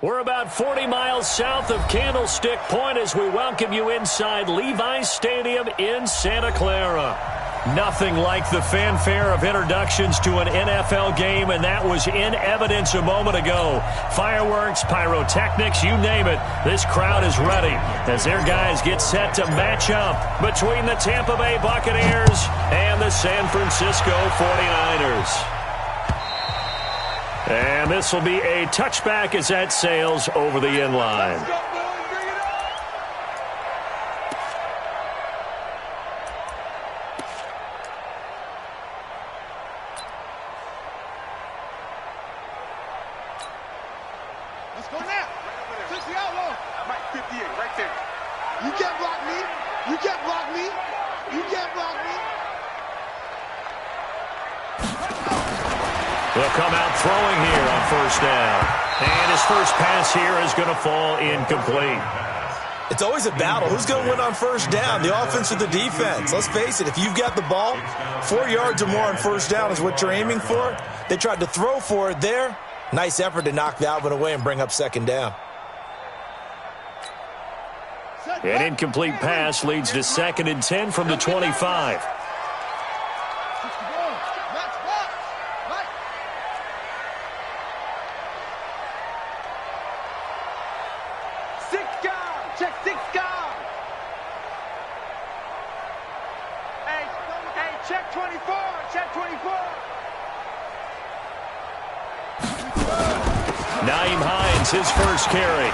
We're about 40 miles south of Candlestick Point as we welcome you inside Levi's Stadium in Santa Clara. Nothing like the fanfare of introductions to an NFL game, and that was in evidence a moment ago. Fireworks, pyrotechnics, you name it. This crowd is ready as their guys get set to match up between the Tampa Bay Buccaneers and the San Francisco 49ers. And this will be a touchback as that sails over the end line. Let's go now. 60 out low. I might 58 right there. You can't block me. You can't block me. You can't block me. They'll come out throwing here on first down. And his first pass here is going to fall incomplete. It's always a battle. Who's going to win on first down, the offense or the defense? Let's face it, if you've got the ball, 4 yards or more on first down is what you're aiming for. They tried to throw for it there. Nice effort to knock that one away and bring up second down. An incomplete pass leads to 2nd and 10 from the 25. Check 24, check 24. Naeem Hines, his first carry.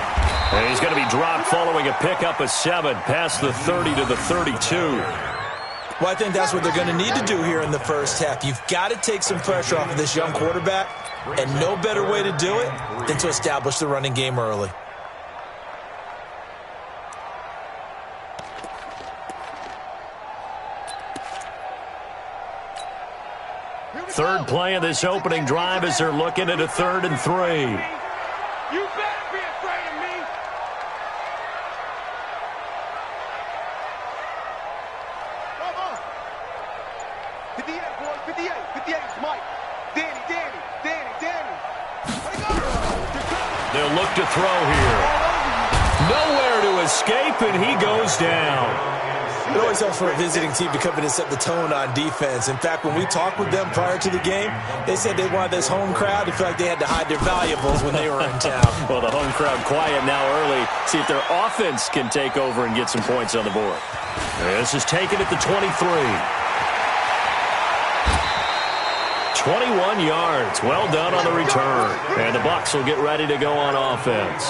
And he's going to be dropped following a pickup of 7 past the 30 to the 32. Well, I think that's what they're going to need to do here in the first half. You've got to take some pressure off of this young quarterback, and no better way to do it than to establish the running game early. Third play of this opening drive as they're looking at a 3rd and 3. You better be afraid of me. Come on. 58, boys, 58. 58 is Mike. Danny. They'll look to throw here. Nowhere to escape, and he goes down. It always helps for a visiting team to come in and set the tone on defense. In fact, when we talked with them prior to the game, they said they wanted this home crowd to feel like they had to hide their valuables when they were in town. Well, the home crowd quiet now early. See if their offense can take over and get some points on the board. This is taken at the 23. 21 yards. Well done on the return. And the Bucs will get ready to go on offense.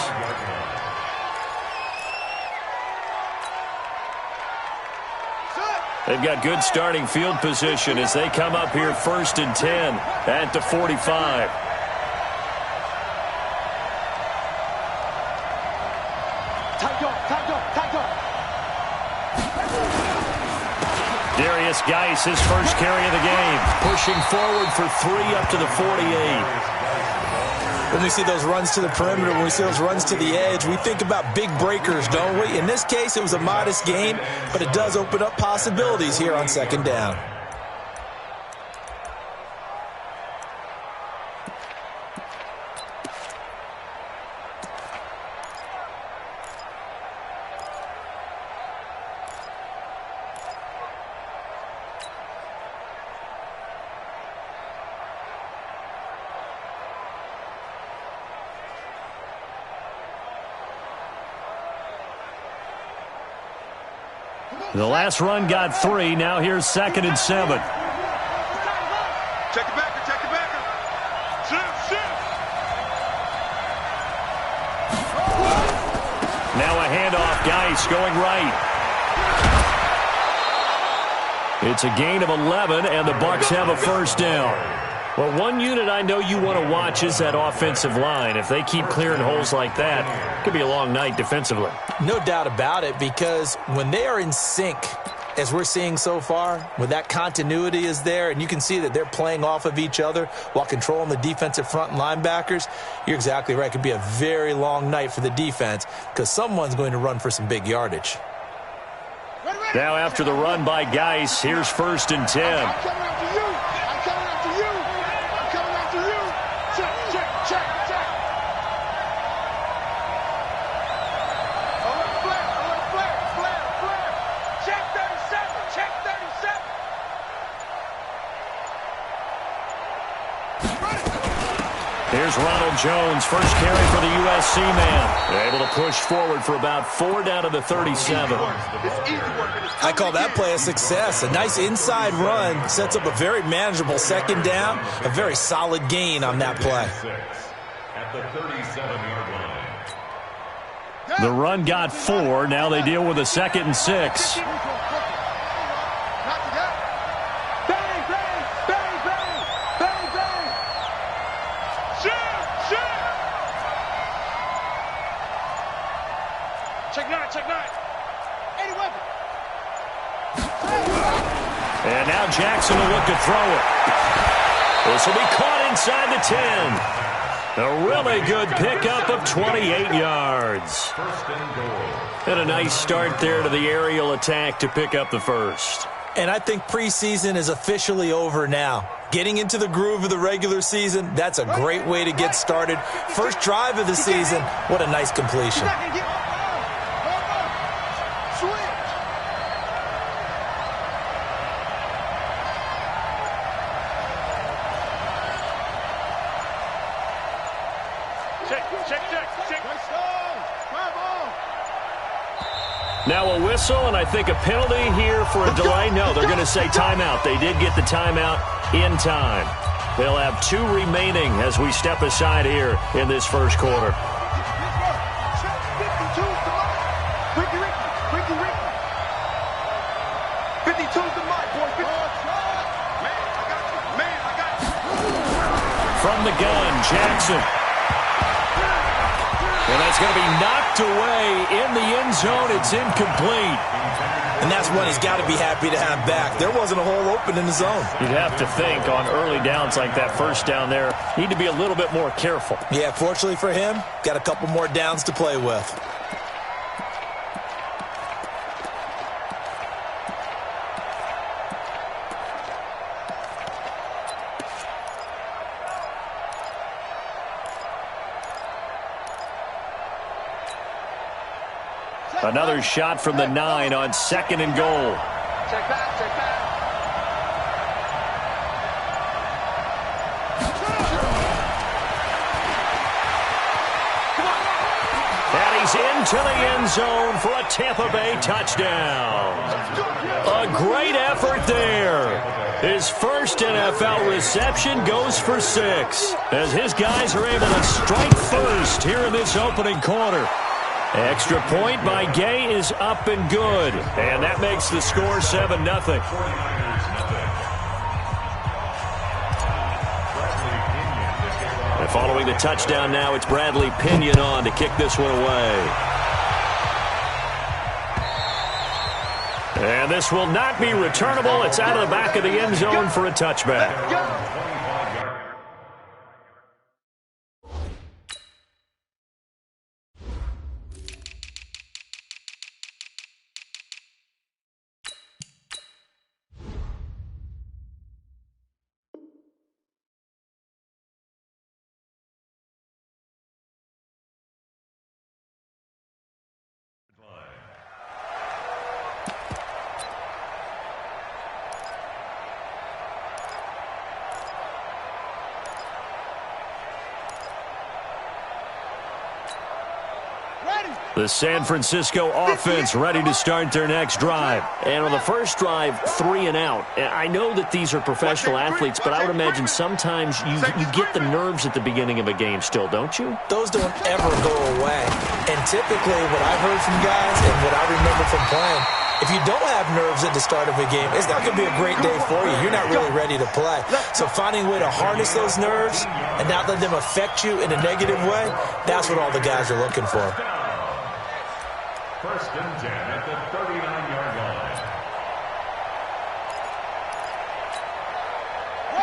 They've got good starting field position as they come up here 1st and 10 at the 45. Darius Geis, his first carry of the game, pushing forward for 3 up to the 48. When we see those runs to the perimeter, when we see those runs to the edge, we think about big breakers, don't we? In this case, it was a modest gain, but it does open up possibilities here on second down. The last run got 3. Now here's 2nd and 7. Check it backer. Shift. Now a handoff. Geis going right. It's a gain of 11, and the Bucs have a first down. Well, one unit I know you want to watch is that offensive line. If they keep clearing holes like that, it could be a long night defensively. No doubt about it, because when they are in sync, as we're seeing so far, when that continuity is there, and you can see that they're playing off of each other while controlling the defensive front linebackers, you're exactly right. It could be a very long night for the defense because someone's going to run for some big yardage. Now after the run by Geis, here's 1st and 10. Here's Ronald Jones, first carry for the USC man. Able to push forward for about 4 down to the 37. I call that play a success. A nice inside run sets up a very manageable second down. A very solid gain on that play. At the 37-yard line. The run got 4. Now they deal with a 2nd and 6. And now Jackson will look to throw it. This will be caught inside the 10. A really good pickup of 28 yards. And a nice start there to the aerial attack to pick up the first. And I think preseason is officially over now. Getting into the groove of the regular season, that's a great way to get started. First drive of the season, what a nice completion. Now a whistle, and I think a penalty here for a delay. No, they're going to say timeout. They did get the timeout in time. They'll have 2 remaining as we step aside here in this first quarter. From the gun, Jackson. And that's going to be knocked away in the end zone. It's incomplete. And that's one he's got to be happy to have back. There wasn't a hole open in the zone. You'd have to think on early downs like that first down there, need to be a little bit more careful. Yeah, fortunately for him, got a couple more downs to play with. Another shot from the 9 on 2nd and goal. Check back, check back. And he's into the end zone for a Tampa Bay touchdown. A great effort there. His first NFL reception goes for 6 as his guys are able to strike first here in this opening quarter. Extra point by Gay is up and good. And that makes the score 7-0. And following the touchdown now, it's Bradley Pinion on to kick this one away. And this will not be returnable. It's out of the back of the end zone for a touchback. The San Francisco offense ready to start their next drive. And on the first drive, 3 and out. I know that these are professional athletes, but I would imagine sometimes you get the nerves at the beginning of a game still, don't you? Those don't ever go away. And typically what I've heard from guys and what I remember from playing, if you don't have nerves at the start of a game, it's not going to be a great day for you. You're not really ready to play. So finding a way to harness those nerves and not let them affect you in a negative way, that's what all the guys are looking for. First and 10 at the 39-yard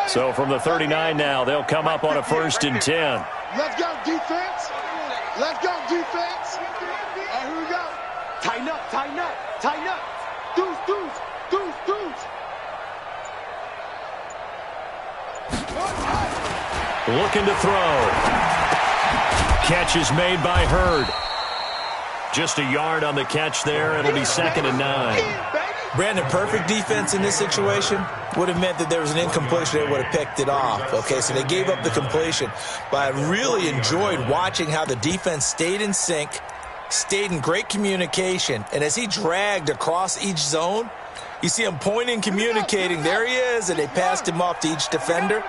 line. So from the 39 now, they'll come up on a 1st and 10. Let's go, defense. Let's go, defense. Here we go. Tighten up, tighten up, tighten up. Deuce, deuce, deuce, deuce. Looking to throw. Catch is made by Hurd. Just a yard on the catch there. It'll be 2nd and 9. Brandon, perfect defense in this situation would have meant that there was an incompletion. They would have picked it off. Okay, so they gave up the completion. But I really enjoyed watching how the defense stayed in sync, stayed in great communication. And as he dragged across each zone, you see him pointing, communicating. There he is, and they passed him off to each defender.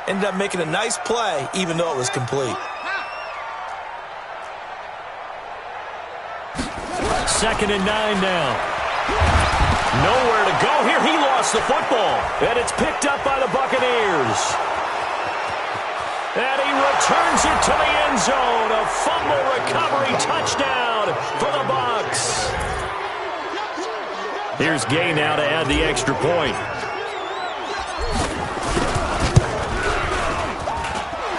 Ended up making a nice play, even though it was complete. 2nd and 9 now. Nowhere to go here. He lost the football. And it's picked up by the Buccaneers. And he returns it to the end zone. A fumble recovery touchdown for the Bucs. Here's Gay now to add the extra point.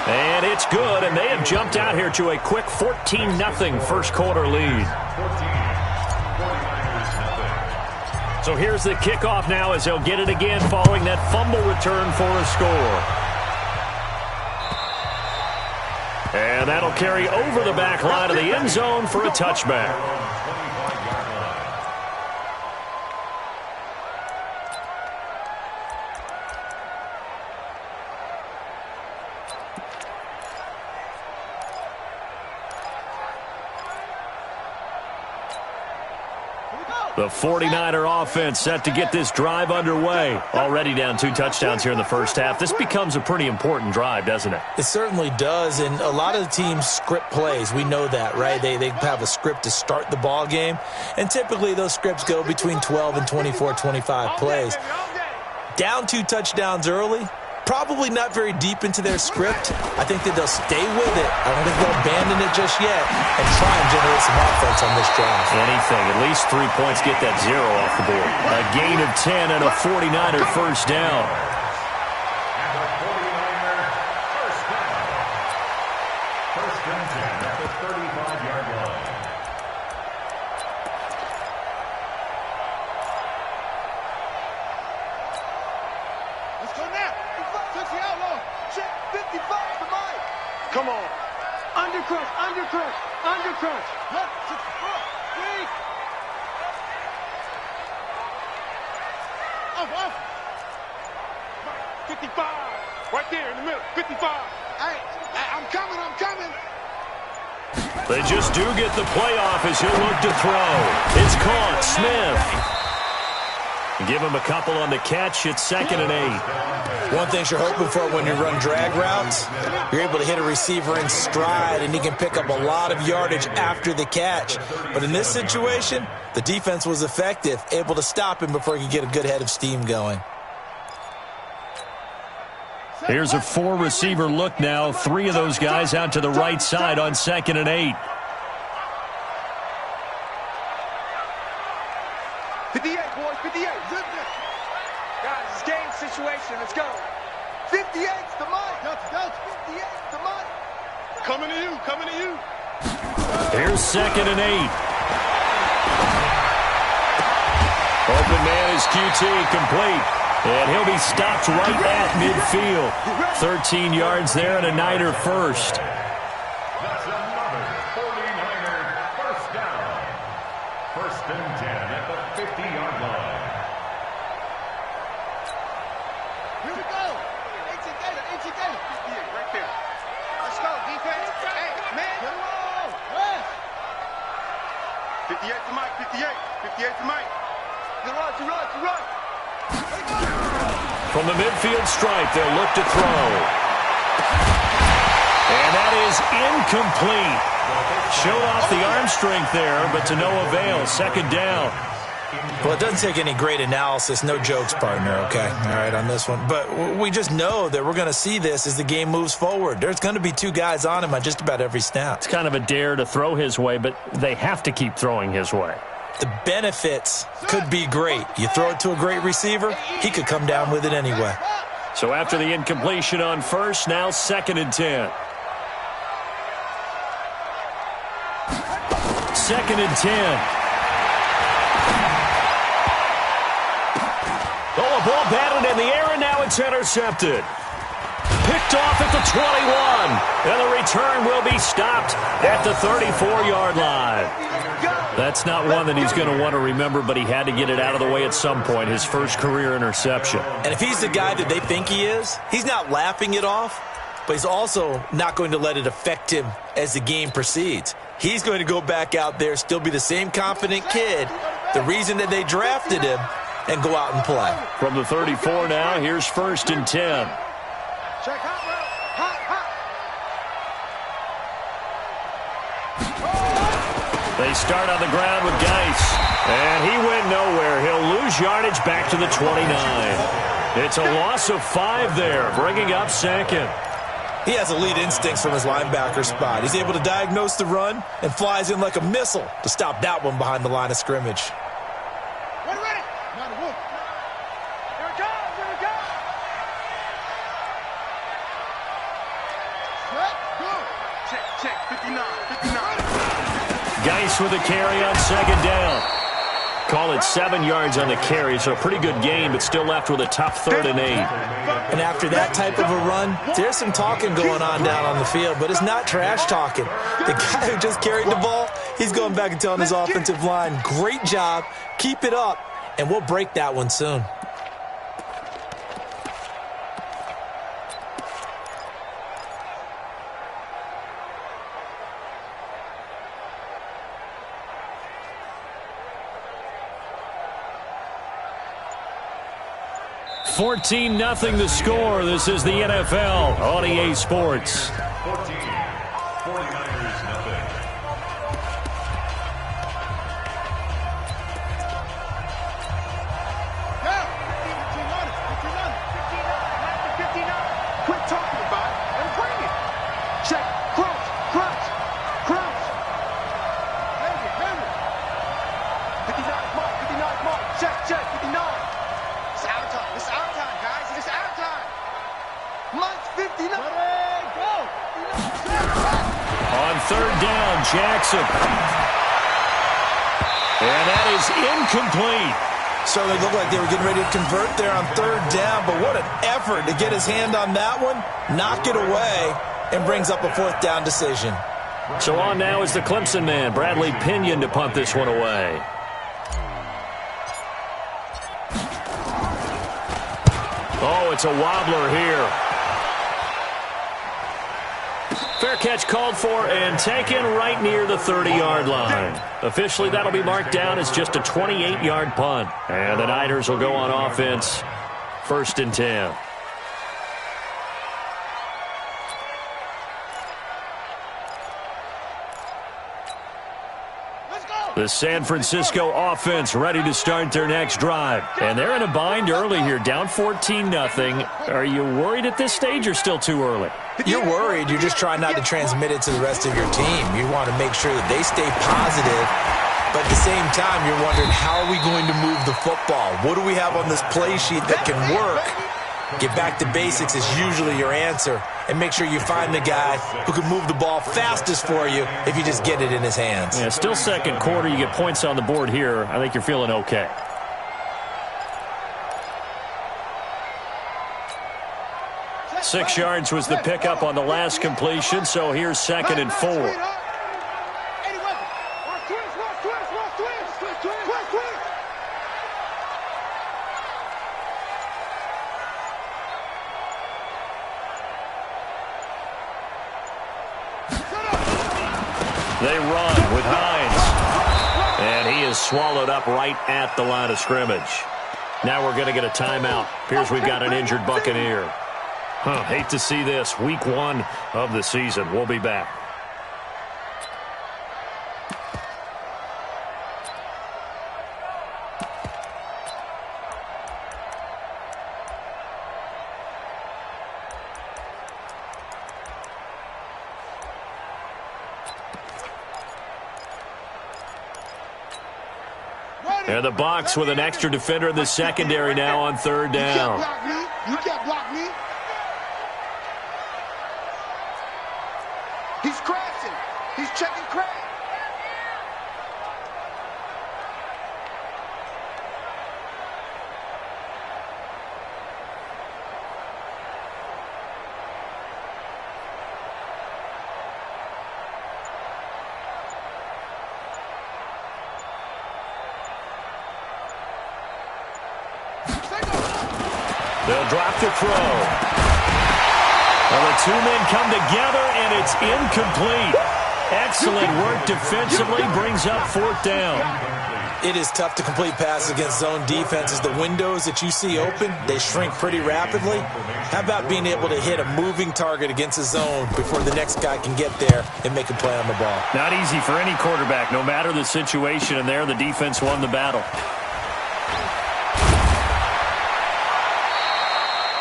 And it's good, and they have jumped out here to a quick 14-0 first quarter lead. So here's the kickoff now as they'll get it again following that fumble return for a score. And that'll carry over the back line of the end zone for a touchback. The 49er offense set to get this drive underway. Already down 2 touchdowns here in the first half. This becomes a pretty important drive, doesn't it? It certainly does, and a lot of the teams script plays. We know that, right? They have a script to start the ball game, and typically those scripts go between 12 and 24, 25 plays. Down 2 touchdowns early, probably not very deep into their script. I think that they'll stay with it. I don't think they'll abandon it just yet and try and generate some offense on this drive. Anything. At least 3 points get that 0 off the board. A gain of 10 and a 49er first down. And a 49er first down. First and 10 at the 35-yard line. Let's go now. 60 outlaw. Check 55 to Mike. Come on. Undercrush, undercrush, undercrush. Look, 64. 3. Off. 55. Right there in the middle. 55. Hey, I'm coming. They just do get the playoff as he'll look to throw. It's caught. Smith. Give him a couple on the catch. It's 2nd and 8. One thing you're hoping for when you run drag routes, you're able to hit a receiver in stride, and he can pick up a lot of yardage after the catch. But in this situation, the defense was effective, able to stop him before he could get a good head of steam going. Here's a 4-receiver look now. 3 of those guys out to the right side on 2nd and 8. 58, boys, 58. Guys, it's game situation. Let's go. 58's the mic. That's 58's the mic. Coming to you. Here's 2nd and 8. Open man is QT, complete. And he'll be stopped right at midfield. 13 yards there and a Niner first. That's another 49er first down. First and 10 at the 50-yard line. Here we go. H right there. Let's go, defense. Hey, man. 58 to Mike, 58 to Mike. You run. From the midfield stripe, they'll look to throw. And that is incomplete. Showed off the arm strength there, but to no avail. 2nd down. Well, it doesn't take any great analysis. No jokes, partner, okay? All right, on this one. But we just know that we're going to see this as the game moves forward. There's going to be 2 guys on him on just about every snap. It's kind of a dare to throw his way, but they have to keep throwing his way. The benefits could be great. You throw it to a great receiver, he could come down with it anyway. So after the incompletion on first, now 2nd and 10. 2nd and 10. Oh, a ball batted in the air, and now it's intercepted. Picked off at the 21. And the return will be stopped at the 34-yard line. That's not one that he's going to want to remember, but he had to get it out of the way at some point, his first career interception. And if he's the guy that they think he is, he's not laughing it off, but he's also not going to let it affect him as the game proceeds. He's going to go back out there, still be the same confident kid, the reason that they drafted him, and go out and play. From the 34 now, here's 1st and 10. Check hot, bro. Hot, hot. They start on the ground with Geis, and he went nowhere. He'll lose yardage back to the 29. It's a loss of 5 there, bringing up 2nd. He has elite instincts from his linebacker spot. He's able to diagnose the run and flies in like a missile to stop that one behind the line of scrimmage. Ready. Not a whoop. Here it comes. Here it comes. Set. Go. Check. 59. Geis with a carry on 2nd down. Call it 7 yards on the carry, so a pretty good gain, but still left with a tough 3rd and 8. And after that type of a run, there's some talking going on down on the field, but it's not trash talking. The guy who just carried the ball, he's going back and telling his offensive line, great job, keep it up, and we'll break that one soon. $14-0 the score. This is the NFL on EA Sports. 14, 49ers nothing. Down. 59. Quit talking about it and bring it. Check. Crouch. Hammer. 59 mark. Check. 59. It's our time, guys. It's our time. Mike's 59. Go. On 3rd down, Jackson. And that is incomplete. So they looked like they were getting ready to convert there on 3rd down, but what an effort to get his hand on that one, knock it away, and brings up a 4th down decision. So on now is the Clemson man, Bradley Pinion, to punt this one away. Oh, it's a wobbler here. Fair catch called for and taken right near the 30-yard line. Officially, that'll be marked down as just a 28-yard punt. And the Niners will go on offense, 1st and 10. The San Francisco offense ready to start their next drive. And they're in a bind early here, down 14-0. Are you worried at this stage or still too early? You're worried. You're just trying not to transmit it to the rest of your team. You want to make sure that they stay positive. But at the same time, you're wondering, how are we going to move the football? What do we have on this play sheet that can work? Get back to basics is usually your answer. And make sure you find the guy who can move the ball fastest for you if you just get it in his hands. Yeah, still 2nd quarter. You get points on the board here. I think you're feeling okay. Six yards was the pickup on the last completion, so here's 2nd and 4. They run with Hines. And he is swallowed up right at the line of scrimmage. Now we're going to get a timeout. Appears we've got an injured Buccaneer. Hate to see this. Week 1 of the season. We'll be back. And the box with an extra defender in the secondary now on 3rd down. You can't block me. He's crashing. He's checking crash. They'll drop the throw. Well, the two men come together, and it's incomplete. Excellent work defensively, brings up fourth down. It is tough to complete passes against zone defenses. The windows that you see open, they shrink pretty rapidly. How about being able to hit a moving target against a zone before the next guy can get there and make a play on the ball? Not easy for any quarterback, no matter the situation, and there the defense won the battle.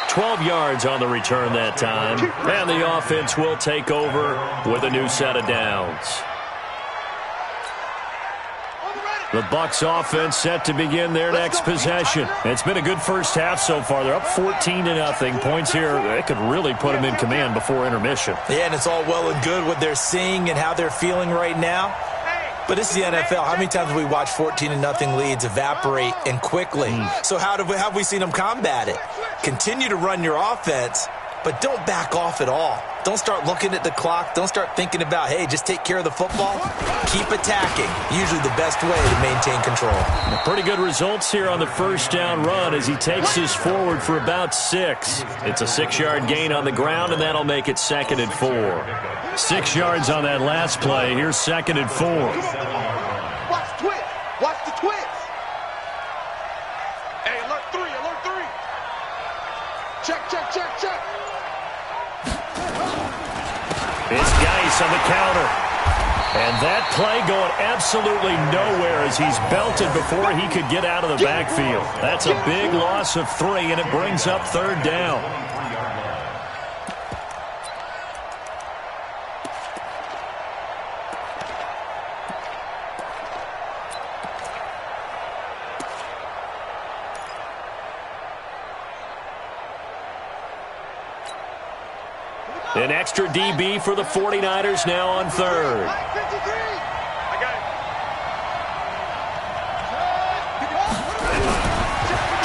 12 yards on the return that time, and the offense will take over with a new set of downs. The Bucs offense set to begin their next possession. It's been a good first half so far. They're up 14-0. Points here, they could really put them in command before intermission. Yeah, and it's all well and good what they're seeing and how they're feeling right now. But this is the NFL. How many times have we watched 14-0 leads evaporate and quickly? So how have we seen them combat it? Continue to run your offense, but don't back off at all. Don't start looking at the clock. Don't start thinking about, hey, just take care of the football. Keep attacking. Usually the best way to maintain control. Pretty good results here on the first down run as he takes us forward for about 6. It's a 6-yard gain on the ground, and that'll make it 2nd and 4. 6 yards on that last play. Here's 2nd and 4. Watch the twist. Watch the twist. Hey, alert 3, alert 3. Check, check, check, check. It's Geis on the counter. And that play going absolutely nowhere as he's belted before he could get out of the backfield. That's a big loss of 3, and it brings up 3rd down. An extra DB for the 49ers now on 3rd.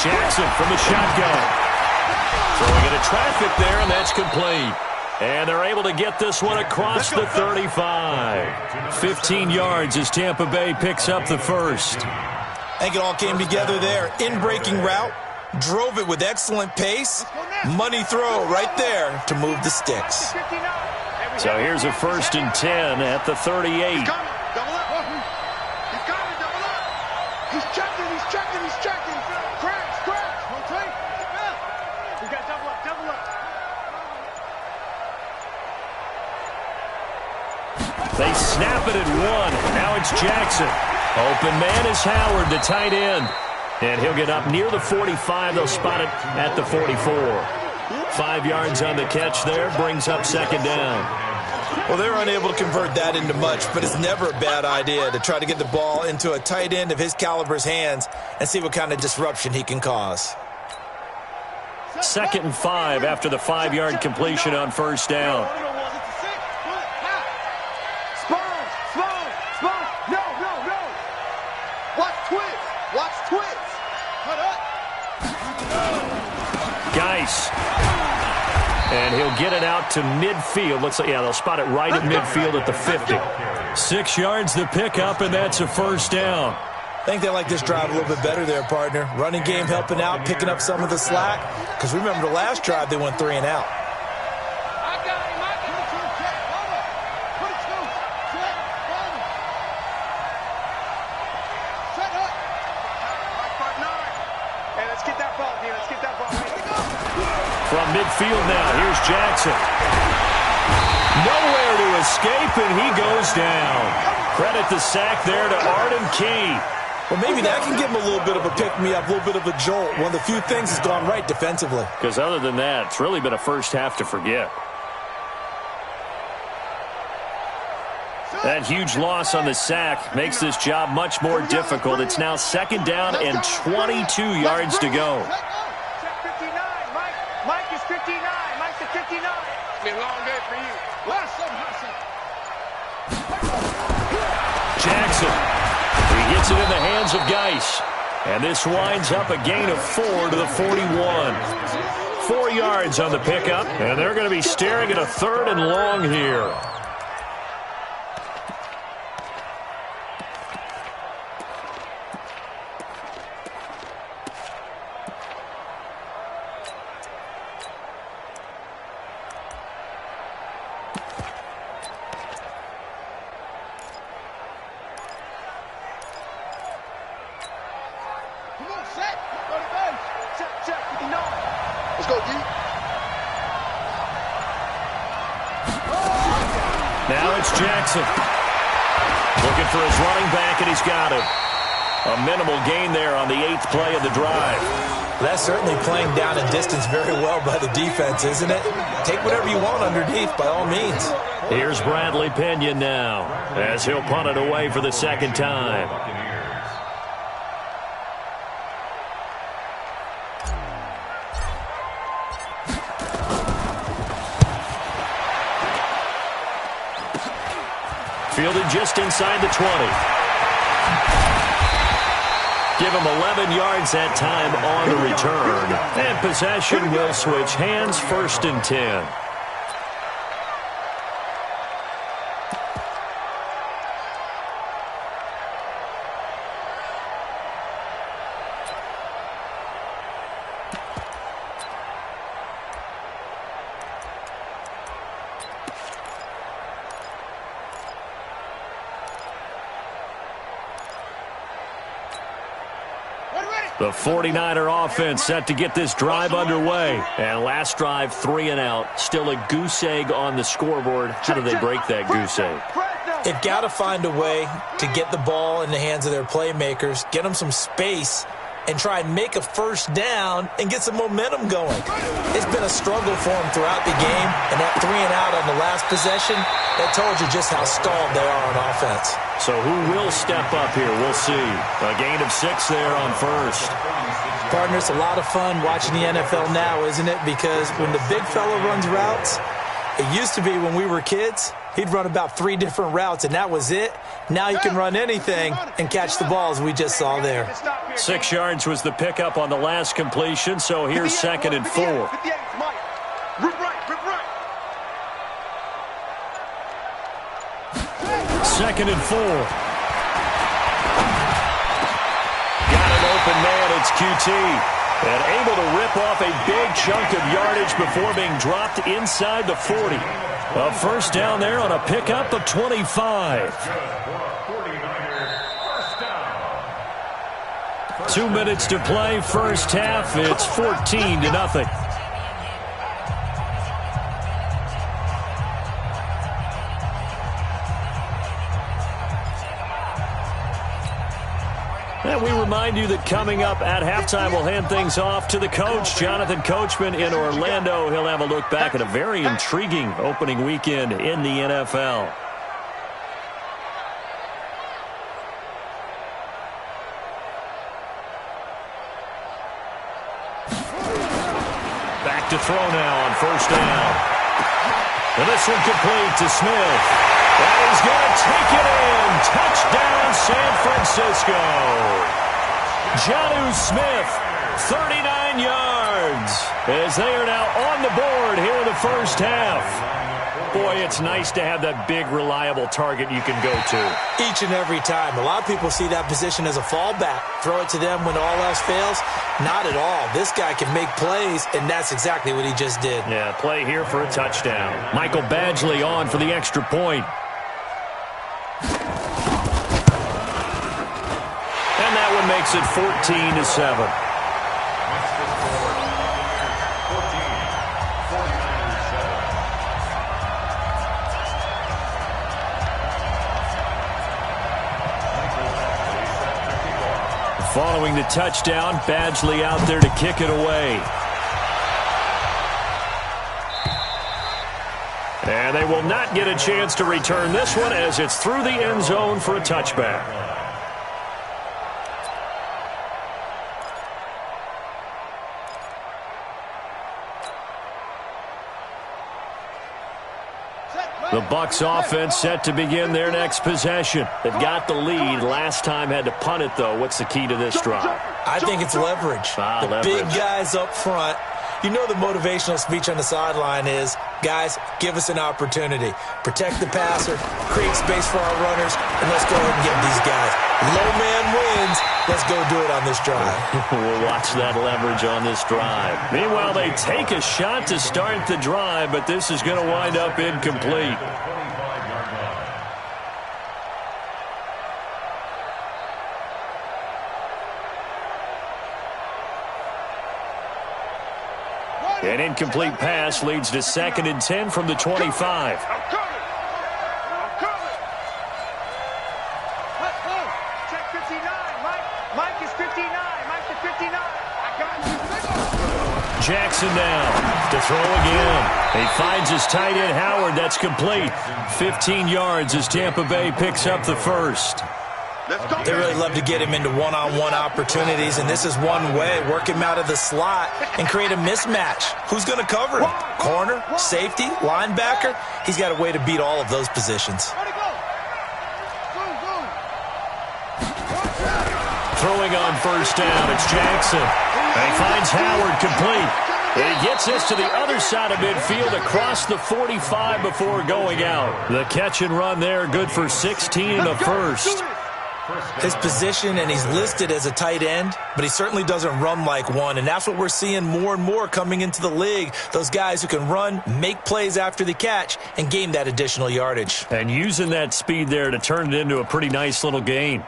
Jackson from the shotgun. Throwing into traffic there, and that's complete. And they're able to get this one across the 35. 15 yards as Tampa Bay picks up the first. I think it all came together there. In-breaking route. Drove it with excellent pace. Money throw right there to move the sticks. So here's a 1st and 10 at the 38. He's coming. Double up. He's coming. Double up. He's checking. He's checking. He's checking. Crash. Crash. Rotate. We got double up. Double up. They snap it at 1. Now it's Jackson. Open man is Howard, the tight end. And he'll get up near the 45. They'll spot it at the 44. 5 yards on the catch there. Brings up 2nd down. Well, they were unable to convert that into much, but it's never a bad idea to try to get the ball into a tight end of his caliber's hands and see what kind of disruption he can cause. 2nd and 5 after the 5-yard completion on 1st down. Geis. And he'll get it out to midfield. Looks like, yeah, they'll spot it right at midfield at the 50. 6 yards the pickup, and that's a 1st down. I think they like this drive a little bit better there, partner. Running game helping out, picking up some of the slack. Because remember the last drive, they went 3 and out. From midfield now, here's Jackson. Nowhere to escape, and he goes down. Credit the sack there to Arden Key. Well, maybe that can give him a little bit of a pick-me-up, a little bit of a jolt. One of the few things has gone right defensively. Because other than that, it's really been a first half to forget. That huge loss on the sack makes this job much more difficult. It's now 2nd down and 22 yards to go. Mike is 59. Mike's at 59. It's been a long day for you. Jackson. He gets it in the hands of Geis. And this winds up a gain of 4 to the 41. 4 yards on the pickup. And they're going to be staring at a 3rd and long here. Come on, set. Go to base. Check, 59. Let's go, D. Now it's Jackson. Looking for his running back, and he's got it. A minimal gain there on the 8th play of the drive. That's certainly playing down a distance very well by the defense, isn't it? Take whatever you want underneath, by all means. Here's Bradley Pinion now, as he'll punt it away for the second time. Fielded just inside the 20. Give him 11 yards that time on the return. And possession will switch hands, 1st and 10. The 49er offense set to get this drive underway. And last drive, 3 and out. Still a goose egg on the scoreboard. How do they break that goose egg? They've got to find a way to get the ball in the hands of their playmakers, get them some space, and try and make a first down and get some momentum going. It's been a struggle for them throughout the game, and that 3 and out on the last possession, that told you just how stalled they are on offense. So who will step up here? We'll see. A gain of 6 there on 1st. Partner, it's a lot of fun watching the NFL now, isn't it? Because when the big fella runs routes, it used to be when we were kids, he'd run about 3 different routes, and that was it. Now he can run anything and catch the balls we just saw there. 6 yards was the pickup on the last completion, so here's 2nd and 4. Second and 4. Got an open man, it's QT. And able to rip off a big chunk of yardage before being dropped inside the 40. A first down there on a pickup of 25. 2 minutes to play, first half. It's 14-0. And we remind you that coming up at halftime, we'll hand things off to the coach, Jonathan Coachman in Orlando. He'll have a look back at a very intriguing opening weekend in the NFL. Back to throw now on first down. And this one complete to Smith. And he's going to take it in. Touchdown, San Francisco. Jonnu Smith, 39 yards, as they are now on the board here in the first half. Boy, it's nice to have that big, reliable target you can go to. Each and every time. A lot of people see that position as a fallback. Throw it to them when all else fails. Not at all. This guy can make plays, and that's exactly what he just did. Yeah, play here for a touchdown. Michael Badgley on for the extra point. And that one makes it 14-7. Following the touchdown, Badgley out there to kick it away. And they will not get a chance to return this one as it's through the end zone for a touchback. The Bucs offense set to begin their next possession. They've got the lead. Last time had to punt it, though. What's the key to this drive? I think it's leverage. The big guys up front. You know the motivational speech on the sideline is, guys, give us an opportunity. Protect the passer, create space for our runners, and let's go ahead and get these guys. Low man wins. Let's go do it on this drive. We'll watch that leverage on this drive. Meanwhile, they take a shot to start the drive, but this is going to wind up incomplete. An incomplete pass leads to 2nd and 10 from the 25. I'm coming. Let's go. Check 59. Mike is 59. Mike's the 59. I got you. Jackson now to throw again. He finds his tight end, Howard. That's complete. 15 yards as Tampa Bay picks up the first. They really love to get him into one-on-one opportunities, and this is one way. Work him out of the slot and create a mismatch. Who's going to cover him? Corner, safety, linebacker? He's got a way to beat all of those positions. Throwing on first down, it's Jackson. And he finds Howard complete. And he gets this to the other side of midfield across the 45 before going out. The catch and run there, good for 16 in the first. His position, and he's listed as a tight end, but he certainly doesn't run like one, and that's what we're seeing more and more coming into the league. Those guys who can run, make plays after the catch, and gain that additional yardage. And using that speed there to turn it into a pretty nice little gain.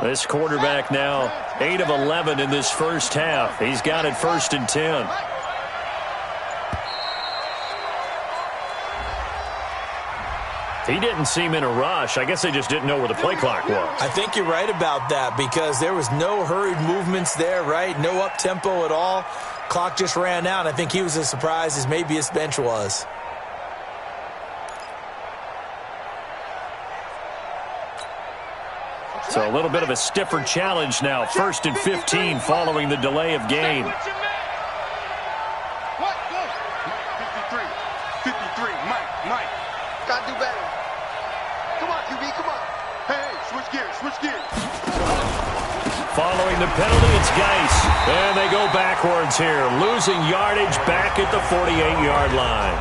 This quarterback now 8 of 11 in this first half. He's got it 1st and 10. He didn't seem in a rush. I guess they just didn't know where the play clock was. I think you're right about that because there was no hurried movements there, right? No up-tempo at all. Clock just ran out. I think he was as surprised as maybe his bench was. So a little bit of a stiffer challenge now. 1st and 15 following the delay of game. 53. 53. Mike. Gotta do better. Come on, QB, come on. Hey, switch gears. Following the penalty, it's Geis. And they go backwards here. Losing yardage back at the 48-yard line.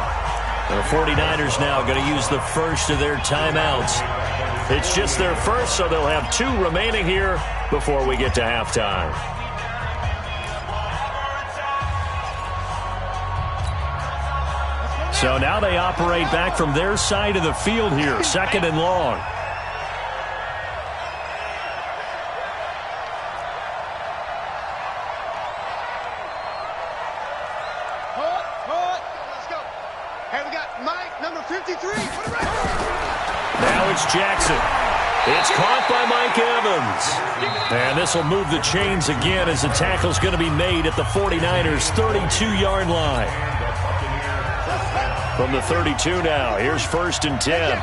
The 49ers now going to use the first of their timeouts. It's just their first, so they'll have 2 remaining here before we get to halftime. So now they operate back from their side of the field here, 2nd and long. Let's go. Hey, we got Mike, number 53. Now it's Jackson. It's caught by Mike Evans. And this will move the chains again as the tackle's going to be made at the 49ers' 32-yard line. From the 32 now, here's 1st and 10.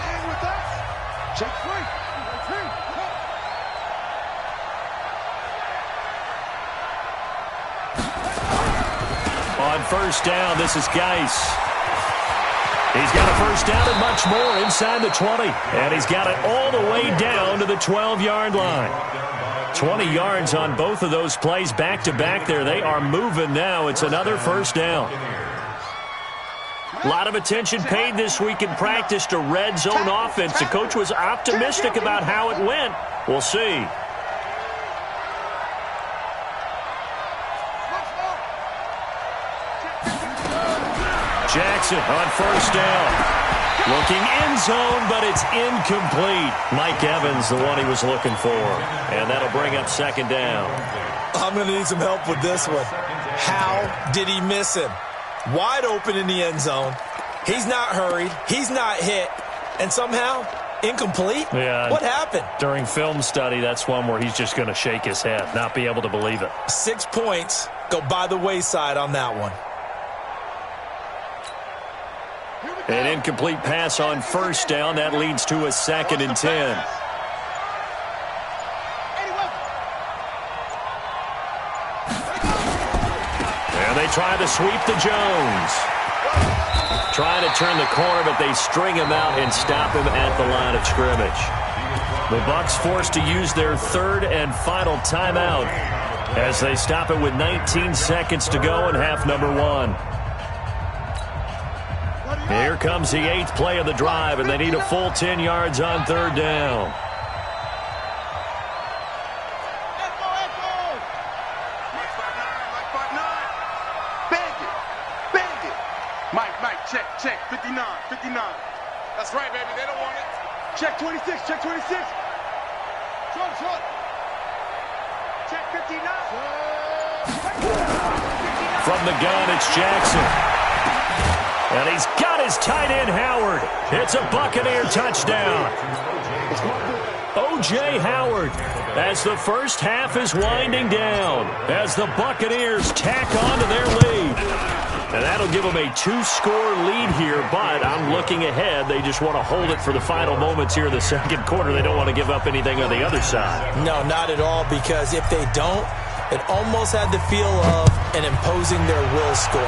On first down, this is Geis. He's got a first down and much more inside the 20. And he's got it all the way down to the 12-yard line. 20 yards on both of those plays back-to-back there. They are moving now. It's another first down. A lot of attention paid this week in practice to red zone offense. The coach was optimistic about how it went. We'll see. Jackson on first down. Looking end zone, but it's incomplete. Mike Evans, the one he was looking for. And that'll bring up 2nd down. I'm going to need some help with this one. How did he miss him? Wide open in the end zone. He's not hurried. He's not hit. And somehow, incomplete? Yeah. What happened? During film study, that's one where he's just going to shake his head, not be able to believe it. 6 points go by the wayside on that one. An incomplete pass on first down. That leads to a 2nd and 10. And they try to sweep to Jones. Trying to turn the corner, but they string him out and stop him at the line of scrimmage. The Bucs forced to use their 3rd and final timeout as they stop it with 19 seconds to go in half number 1. Here comes the 8th play of the drive, and they need a full 10 yards on 3rd down. Mike, Check, check, 59, 59. That's right, baby, they don't want it. Check 26, check 26. Short. Check 59. From the gun, it's Jackson. And he's got his tight end, Howard. It's a Buccaneer touchdown. O.J. Howard, as the first half is winding down, as the Buccaneers tack on to their lead. And that'll give them a 2-score lead here, but I'm looking ahead. They just want to hold it for the final moments here in the second quarter. They don't want to give up anything on the other side. No, not at all, because if they don't, it almost had the feel of an imposing their will score.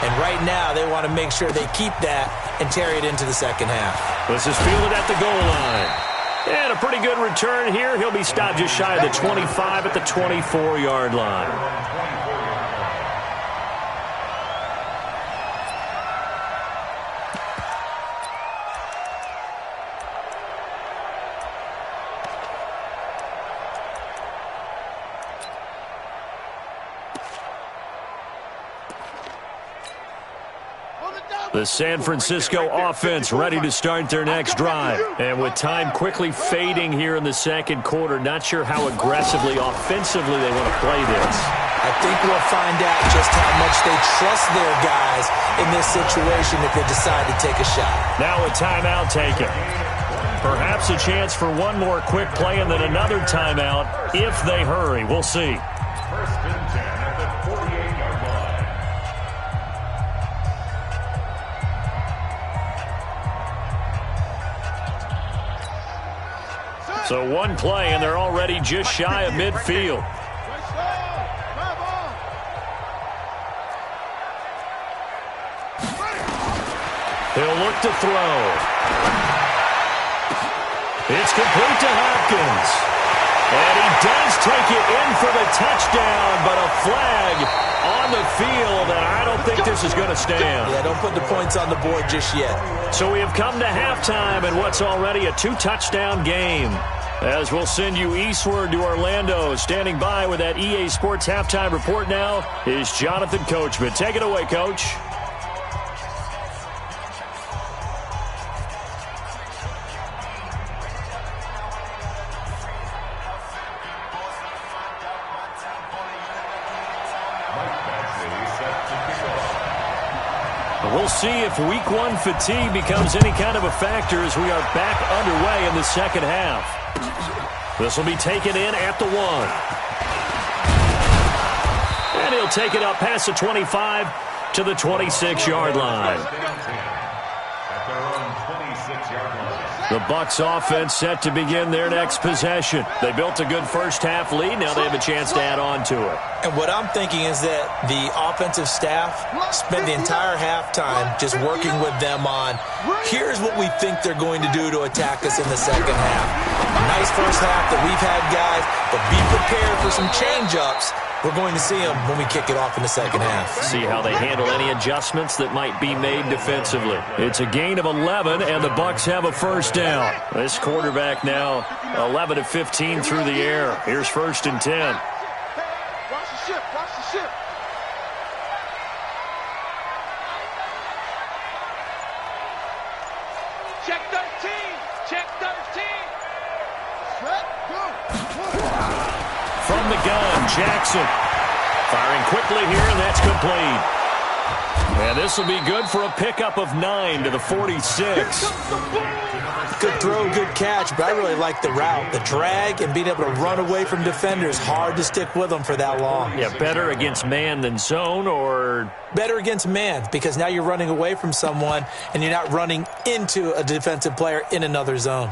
And right now, they want to make sure they keep that and carry it into the second half. This is fielded at the goal line. And a pretty good return here. He'll be stopped just shy of the 25 at the 24-yard line. The San Francisco offense ready to start their next drive. And with time quickly fading here in the second quarter, not sure how aggressively, offensively they want to play this. I think we'll find out just how much they trust their guys in this situation if they decide to take a shot. Now a timeout taken. Perhaps a chance for one more quick play and then another timeout if they hurry. We'll see. First and 10 at the 48-yard line. So one play, and they're already just shy of midfield. He'll look to throw. It's complete to Hopkins. And he does take it in for the touchdown, but a flag on the field, and I don't think this is going to stand. Yeah, don't put the points on the board just yet. So we have come to halftime in what's already a 2-touchdown game. As we'll send you eastward to Orlando. Standing by with that EA Sports halftime report now is Jonathan Coachman. Take it away, Coach. We'll see if Week 1 fatigue becomes any kind of a factor as we are back underway in the second half. This will be taken in at the 1. And he'll take it up past the 25 to the 26-yard line. The Bucs offense set to begin their next possession. They built a good first-half lead. Now they have a chance to add on to it. And what I'm thinking is that the offensive staff spent the entire halftime just working with them on, here's what we think they're going to do to attack us in the second half. Nice first half that we've had, guys, but be prepared for some change-ups. We're going to see them when we kick it off in the second half. See how they handle any adjustments that might be made defensively. It's a gain of 11, and the Bucs have a first down. This quarterback now 11 of 15 through the air. Here's first and 10. Watch the ship, watch the ship. Check 13, check 13. From the gun, Jackson. Firing quickly here, and that's complete. And this will be good for a pickup of 9 to the 46. Good throw, good catch, but I really like the route. The drag and being able to run away from defenders, hard to stick with them for that long. Yeah, better against man than zone, or? Better against man, because now you're running away from someone, and you're not running into a defensive player in another zone.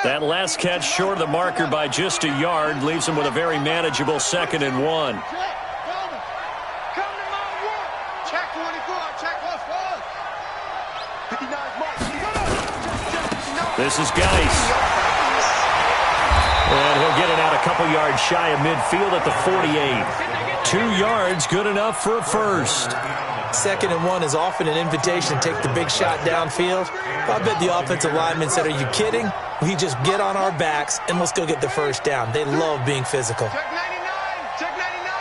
That last catch short of the marker by just a yard leaves him with a very manageable 2nd and 1. This is Geis. And he'll get it out a couple yards shy of midfield at the 48. 2 yards, good enough for a first. 2nd and 1 is often an invitation to take the big shot downfield. I bet the offensive lineman said, are you kidding? We just get on our backs and let's go get the first down. They love being physical. Check 99, check 99.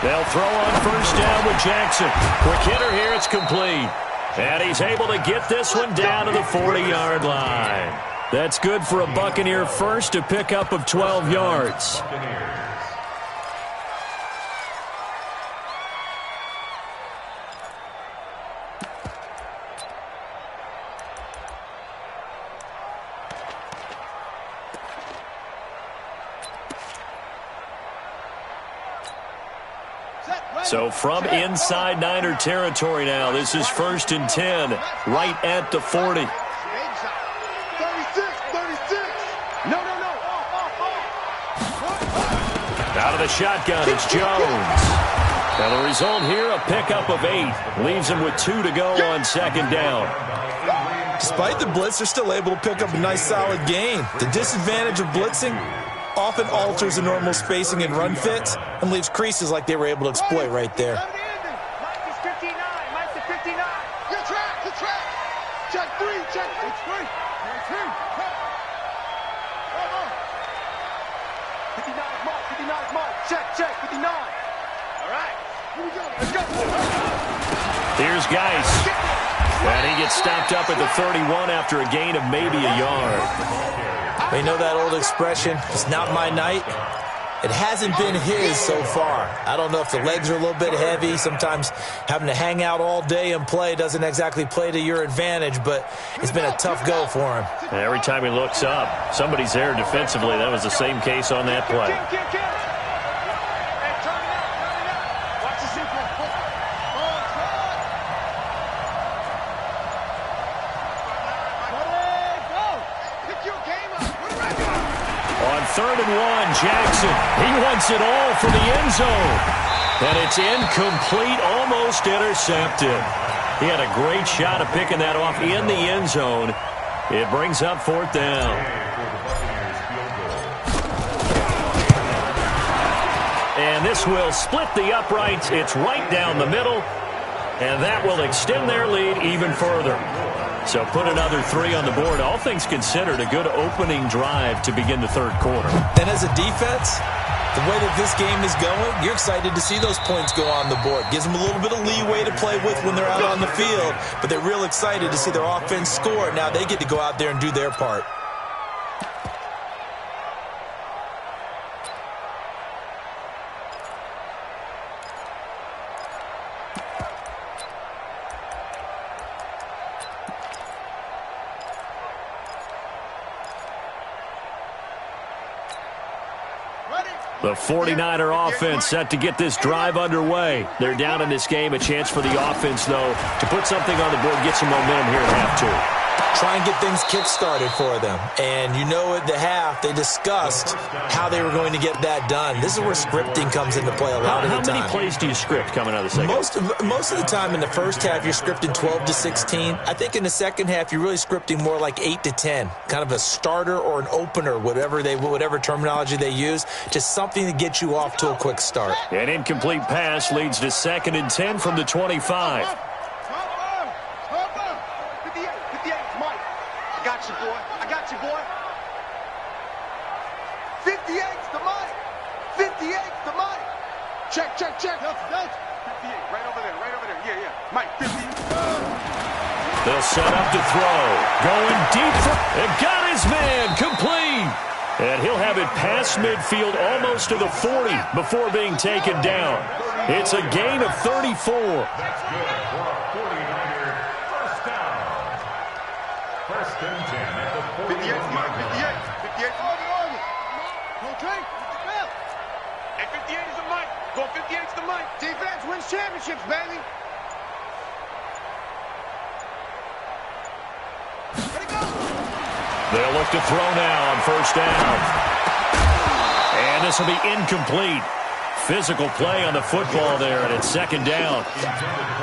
They'll throw on first down with Jackson. Quick hitter here, it's complete. And he's able to get this one down to the 40-yard line. That's good for a Buccaneer first, a pickup of 12 yards. So from inside Niner territory now, this is 1st and 10, right at the 40. 36, 36. No. Out of the shotgun, it's Jones. Now the result here, a pickup of 8. Leaves him with 2 to go on 2nd down. Despite the blitz, they're still able to pick up a nice solid gain. The disadvantage of blitzing often alters the normal spacing and run fits and leaves creases like they were able to exploit right there. Mike is 59. Mike is 59. Good track. Check 3. 59 is Mike. Check. 59. All right. Here we go. Let's go. Here's Geis. And he gets stopped up at the 31 after a gain of maybe a yard. You know that old expression, it's not my night? It hasn't been his so far. I don't know if the legs are a little bit heavy. Sometimes having to hang out all day and play doesn't exactly play to your advantage, but it's been a tough go for him. And every time he looks up, somebody's there defensively. That was the same case on that play. On 3rd and 1, Jackson. He wants it all for the end zone. And it's incomplete, almost intercepted. He had a great shot of picking that off in the end zone. It brings up 4th down. And this will split the uprights. It's right down the middle. And that will extend their lead even further. So put another 3 on the board. All things considered, a good opening drive to begin the 3rd quarter. And as a defense, the way that this game is going, you're excited to see those points go on the board. Gives them a little bit of leeway to play with when they're out on the field, but they're real excited to see their offense score. Now they get to go out there and do their part. The 49er offense set to get this drive underway. They're down in this game. A chance for the offense, though, to put something on the board, get some momentum here at half 2. Try and get things kick-started for them. And you know at the half, they discussed how they were going to get that done. This is where scripting comes into play a lot of the time. How many plays do you script coming out of the second? Most of the time in the first half, you're scripting 12 to 16. I think in the second half, you're really scripting more like 8 to 10. Kind of a starter or an opener, whatever terminology they use. Just something to get you off to a quick start. An incomplete pass leads to 2nd and 10 from the 25. I got you, boy. 58's the Mike. 58's the Mike. Check. 58, right over there. Yeah. Mike, 50. They'll set up to throw. Going deep. And got his man. Complete. And he'll have it past midfield almost to the 40 before being taken down. It's a gain of 34. That's good for a 49er first down. 1st and 10 at the 41 yard line. 58. Okay. And 58 is the Mike. Go 58's the Mike. Defense wins championships, baby. Ready, go. They'll look to throw now on 1st down. And this will be incomplete. Physical play on the football there, and it's 2nd down.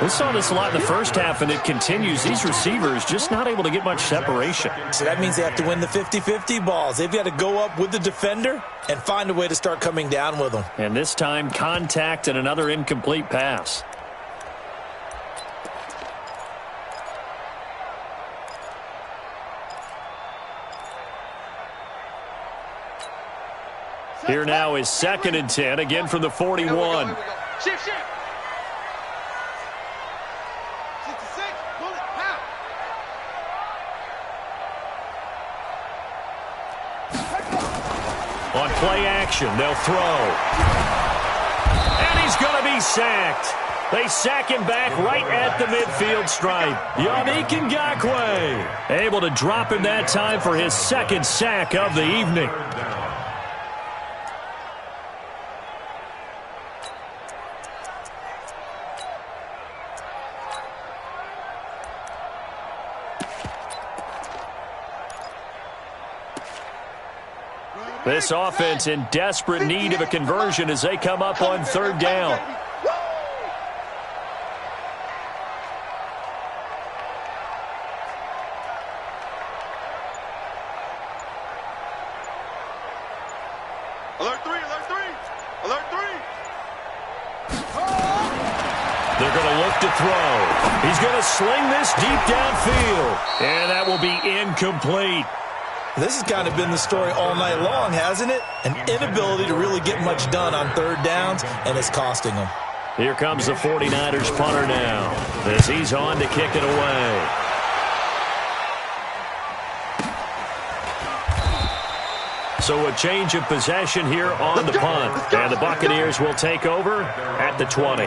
We saw this a lot in the first half, and it continues. These receivers just not able to get much separation. So that means they have to win the 50-50 balls. They've got to go up with the defender and find a way to start coming down with them. And this time, contact and another incomplete pass. Here now is 2nd and 10, again from the 41. Shift, shift. 66, pull it, pow. On play action, they'll throw. And he's going to be sacked. They sack him back right at the midfield stripe. Yannick Ngakoue able to drop him that time for his second sack of the evening. This offense in desperate need of a conversion as they come up on third down. Alert 3, alert 3, alert 3. They're going to look to throw. He's going to sling this deep downfield. And that will be incomplete. This has kind of been the story all night long, hasn't it? An inability to really get much done on third downs, and it's costing them. Here comes the 49ers punter now as he's on to kick it away. So a change of possession here on the punt. And the Buccaneers will take over at the 20.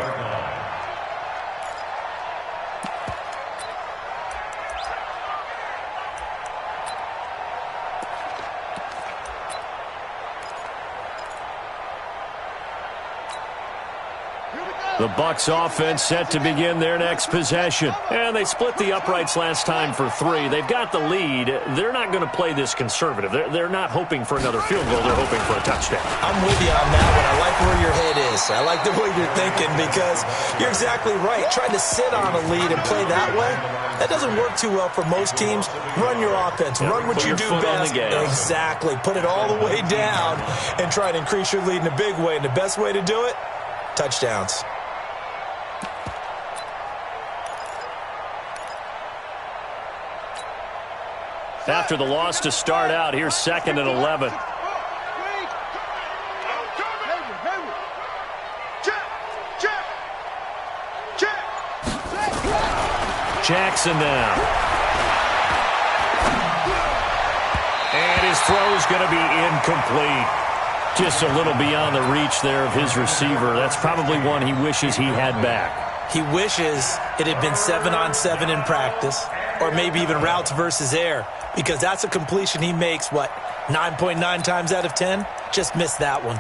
The Bucs offense set to begin their next possession. And they split the uprights last time for 3. They've got the lead. They're not going to play this conservative. They're not hoping for another field goal. They're hoping for a touchdown. I'm with you on that one. I like where your head is. I like the way you're thinking because you're exactly right. Trying to sit on a lead and play that way, that doesn't work too well for most teams. Run your offense. Run what you do best. Exactly. Put it all the way down and try to increase your lead in a big way. And the best way to do it, touchdowns. After the loss to start out, here's 2nd and 11. Jackson now. And his throw is going to be incomplete. Just a little beyond the reach there of his receiver. That's probably one he wishes he had back. He wishes it had been 7-on-7 in practice, or maybe even routes versus air, because that's a completion he makes, 9.9 times out of 10? Just missed that one.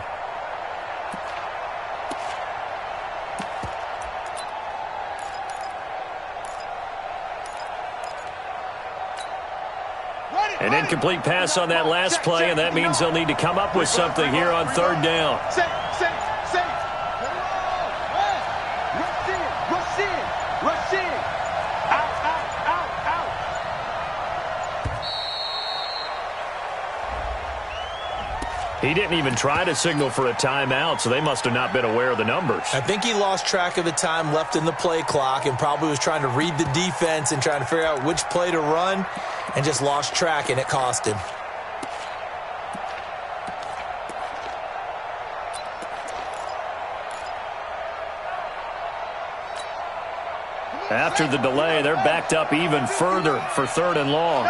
An incomplete pass on that last play, and that means they'll need to come up with something here on third down. Rush in. Out. He didn't even try to signal for a timeout, so they must have not been aware of the numbers. I think he lost track of the time left in the play clock and probably was trying to read the defense and trying to figure out which play to run and just lost track, and it cost him. After the delay, they're backed up even further for 3rd and long.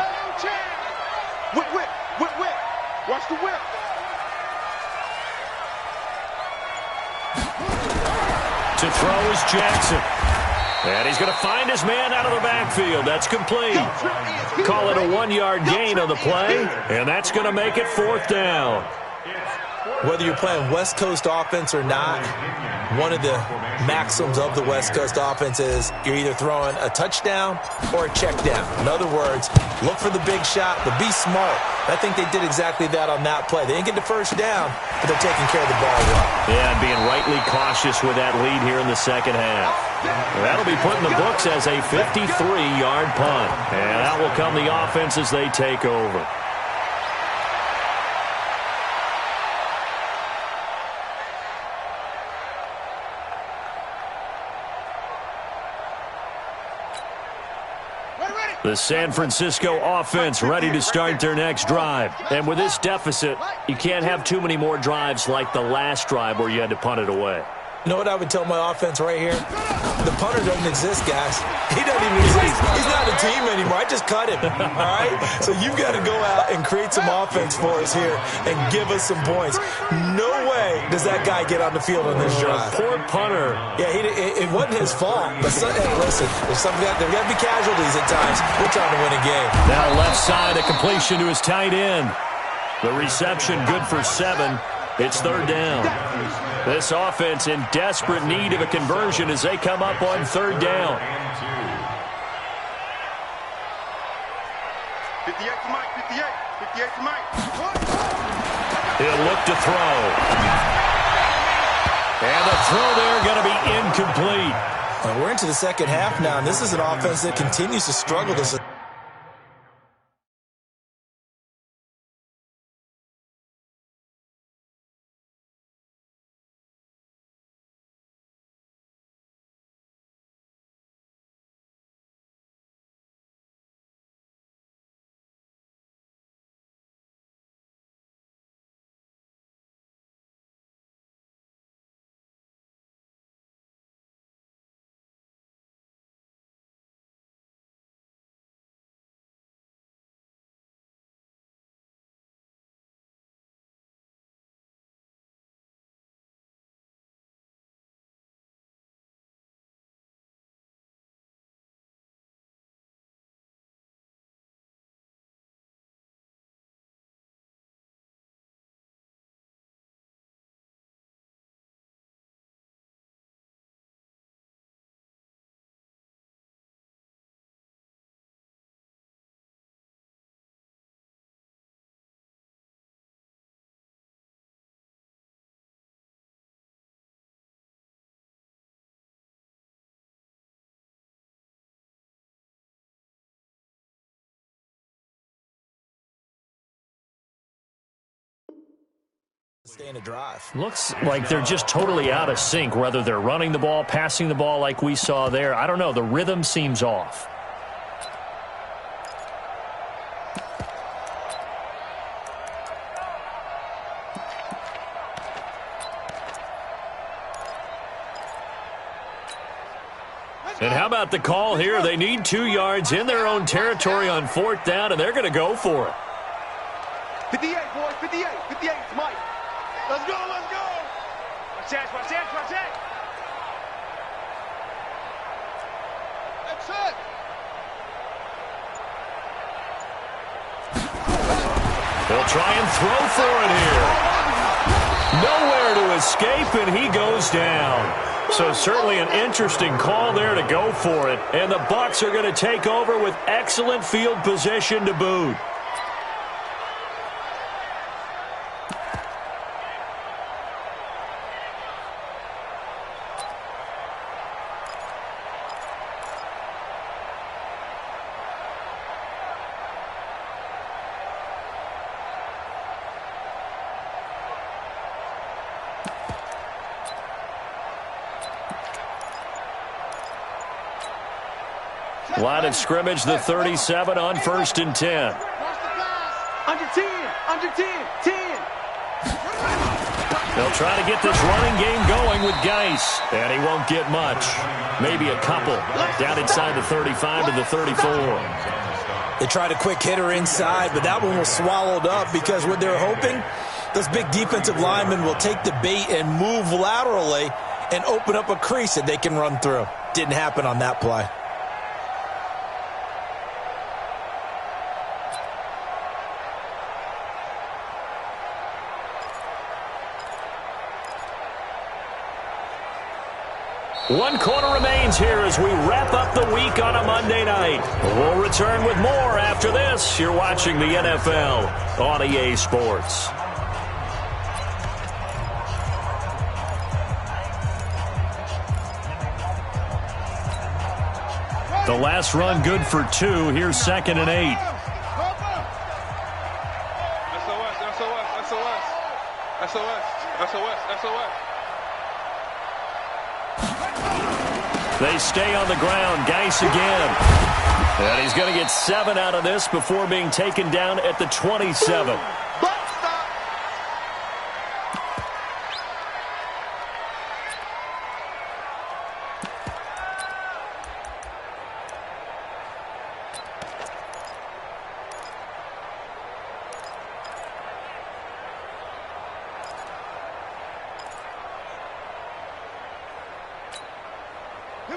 Whip. Watch the whip. To throw is Jackson. And he's going to find his man out of the backfield. That's complete. Call it a 1-yard gain on the play, and that's going to make it 4th down. Whether you're playing West Coast offense or not, one of the maxims of the West Coast offense is you're either throwing a touchdown or a check down. In other words, look for the big shot, but be smart. I think they did exactly that on that play. They didn't get the first down, but they're taking care of the ball well. Yeah, and being rightly cautious with that lead here in the second half. That'll be put in the books as a 53-yard punt. And that will come the offense as they take over. The San Francisco offense ready to start their next drive. And with this deficit, you can't have too many more drives like the last drive where you had to punt it away. You know what I would tell my offense right here? The punter doesn't exist, guys. He doesn't even exist. He's not a team anymore. I just cut him, all right? So you've got to go out and create some offense for us here and give us some points. No way does that guy get on the field on this drive. Poor punter. Yeah, it wasn't his fault. But hey, listen, there's got to be casualties at times. We're trying to win a game. Now left side, a completion to his tight end. The reception good for 7. It's 3rd down. This offense in desperate need of a conversion as they come up on 3rd down. 58 to Mike, 58 to Mike. He'll look to throw. And the throw there going to be incomplete. We're into the second half now, and this is an offense that continues to struggle to... Stay in a drive. Looks like they're just totally out of sync, whether they're running the ball, passing the ball like we saw there. I don't know. The rhythm seems off. And how about the call here? They need 2 yards in their own territory on 4th down, and they're going to go for it. 58, boys, 58, 58 to Mike. Let's go, let's go. Watch out, watch out, watch out. That's it. They'll try and throw for it here. Nowhere to escape, and he goes down. So certainly an interesting call there to go for it. And the Bucs are going to take over with excellent field position to boot. Line of scrimmage, the 37 on 1st and 10. Under 10, under 10, 10. They'll try to get this running game going with Geis, and he won't get much. Maybe a couple down inside the 35 to the 34. They tried a quick hitter inside, but that one was swallowed up because what they're hoping, those big defensive linemen will take the bait and move laterally and open up a crease that they can run through. Didn't happen on that play. One quarter remains here as we wrap up the week on a Monday night. We'll return with more after this. You're watching the NFL on EA Sports. The last run good for 2. Here's 2nd and 8. SOS. They stay on the ground. Geis again. And he's going to get 7 out of this before being taken down at the 27.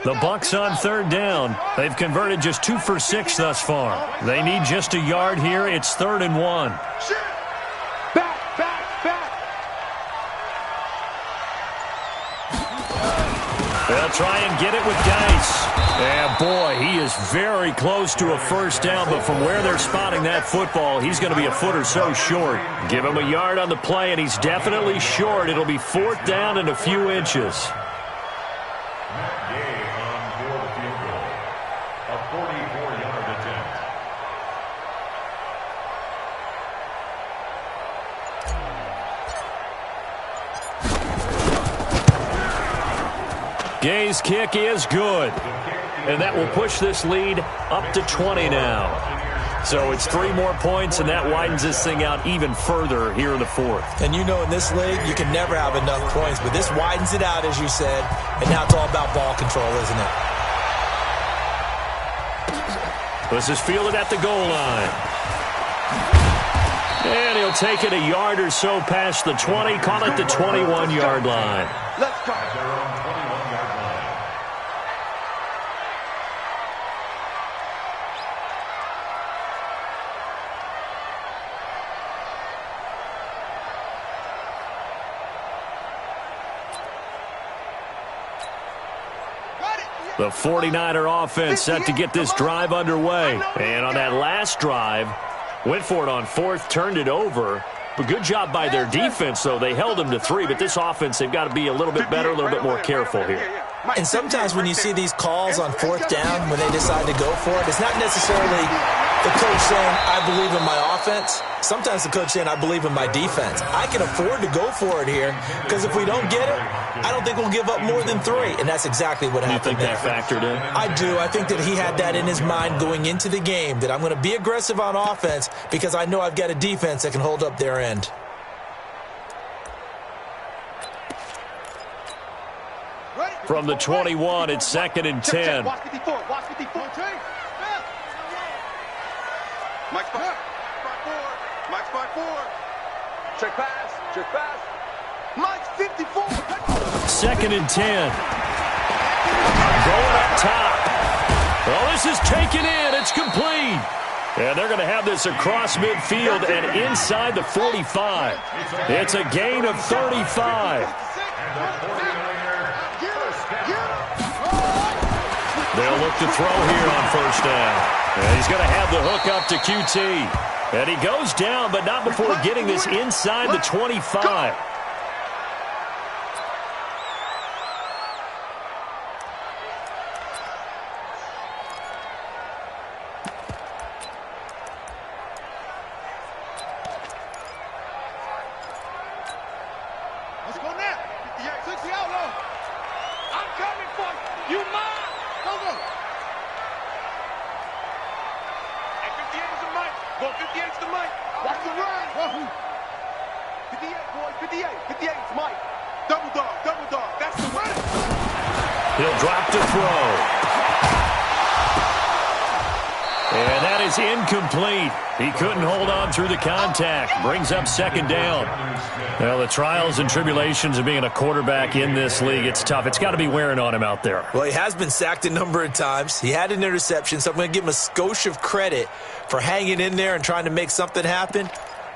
The Bucs on third down. They've converted just 2 for 6 thus far. They need just a yard here. It's 3rd and 1. They'll try and get it with Dice. And boy, he is very close to a first down, but from where they're spotting that football, he's going to be a foot or so short. Give him a yard on the play, and he's definitely short. It'll be 4th down and a few inches. Gay's kick is good, and that will push this lead up to 20 now. So it's 3 more points, and that widens this thing out even further here in the 4th. And you know in this league, you can never have enough points, but this widens it out, as you said, and now it's all about ball control, isn't it? This is fielded at the goal line. And he'll take it a yard or so past the 20, call it the 21-yard line. Let's go. The 49er offense set to get this drive underway. And on that last drive, went for it on 4th, turned it over. But good job by their defense, though. They held them to 3, but this offense, they've got to be a little bit better, a little bit more careful here. And sometimes when you see these calls on 4th down, when they decide to go for it, it's not necessarily the coach saying, I believe in my offense. Sometimes the coach saying, I believe in my defense. I can afford to go for it here, because if we don't get it, I don't think we'll give up more than 3. And that's exactly what happened. You think that factored in? I do. I think that he had that in his mind going into the game, that I'm going to be aggressive on offense because I know I've got a defense that can hold up their end. From the 21, it's 2nd and 10. Watch 54. Watch 54. Mike spot 4. Mike spot 4. Check pass. Check pass. Mike's 54. 2nd and 10. Going up top. Well, this is taken in. It's complete. And they're going to have this across midfield and inside the 45. It's a gain of 35. They'll look to throw here on first down. And he's going to have the hook up to QT. And he goes down, but not before getting this inside the 25. Let's go now. 60 out low. I'm coming for you. You mine. Go. At 58 is the mic. Go 58 is the mic. Watch the run. 58, boy. 58. 58 is Mike. Double dog. That's the run. He'll drop to throw. And that is incomplete. He couldn't hold on through the contact. Brings up 2nd down. Well, the trials and tribulations of being a quarterback in this league, it's tough. It's got to be wearing on him out there. Well, he has been sacked a number of times. He had an interception, so I'm going to give him a skosh of credit for hanging in there and trying to make something happen,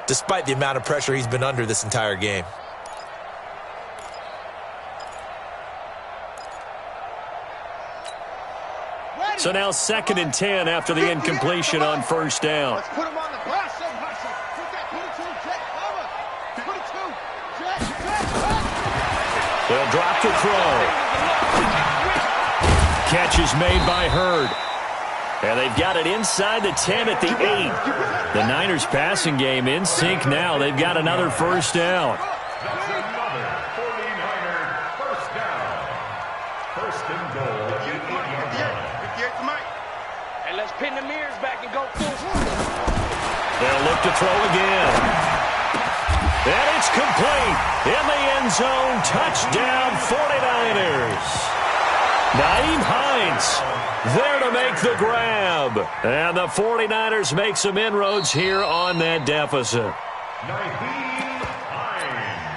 despite the amount of pressure he's been under this entire game. So now 2nd and 10 after the incompletion on first down. Let's put him on the bus. Put that 22, Jet. Cover. 22, Jet. They'll drop to throw. Catch is made by Hurd. And they've got it inside the 10 at the 8. The Niners passing game in sync now. They've got another first down. That's another 49er first down. First and goal. 58 to Mike. And let's pin the mirrors back and go full. They'll look to throw again. And it's complete. In the end zone. Touchdown 49ers. Nyheim Hines there to make the grab. And the 49ers make some inroads here on that deficit.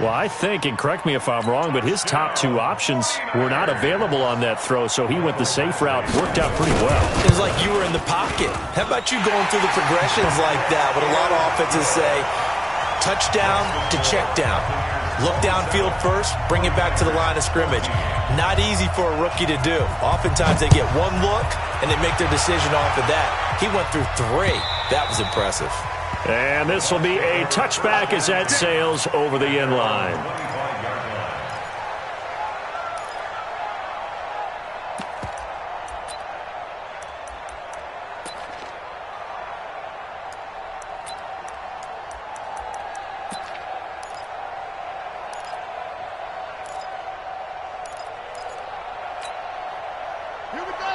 Well, I think, and correct me if I'm wrong, but his top two options were not available on that throw, so he went the safe route. Worked out pretty well. It was like you were in the pocket. How about you going through the progressions like that? What a lot of offenses say, touchdown to check down. Look downfield first, bring it back to the line of scrimmage. Not easy for a rookie to do. Oftentimes they get one look, and they make their decision off of that. He went through 3. That was impressive. And this will be a touchback as that sails over the end line.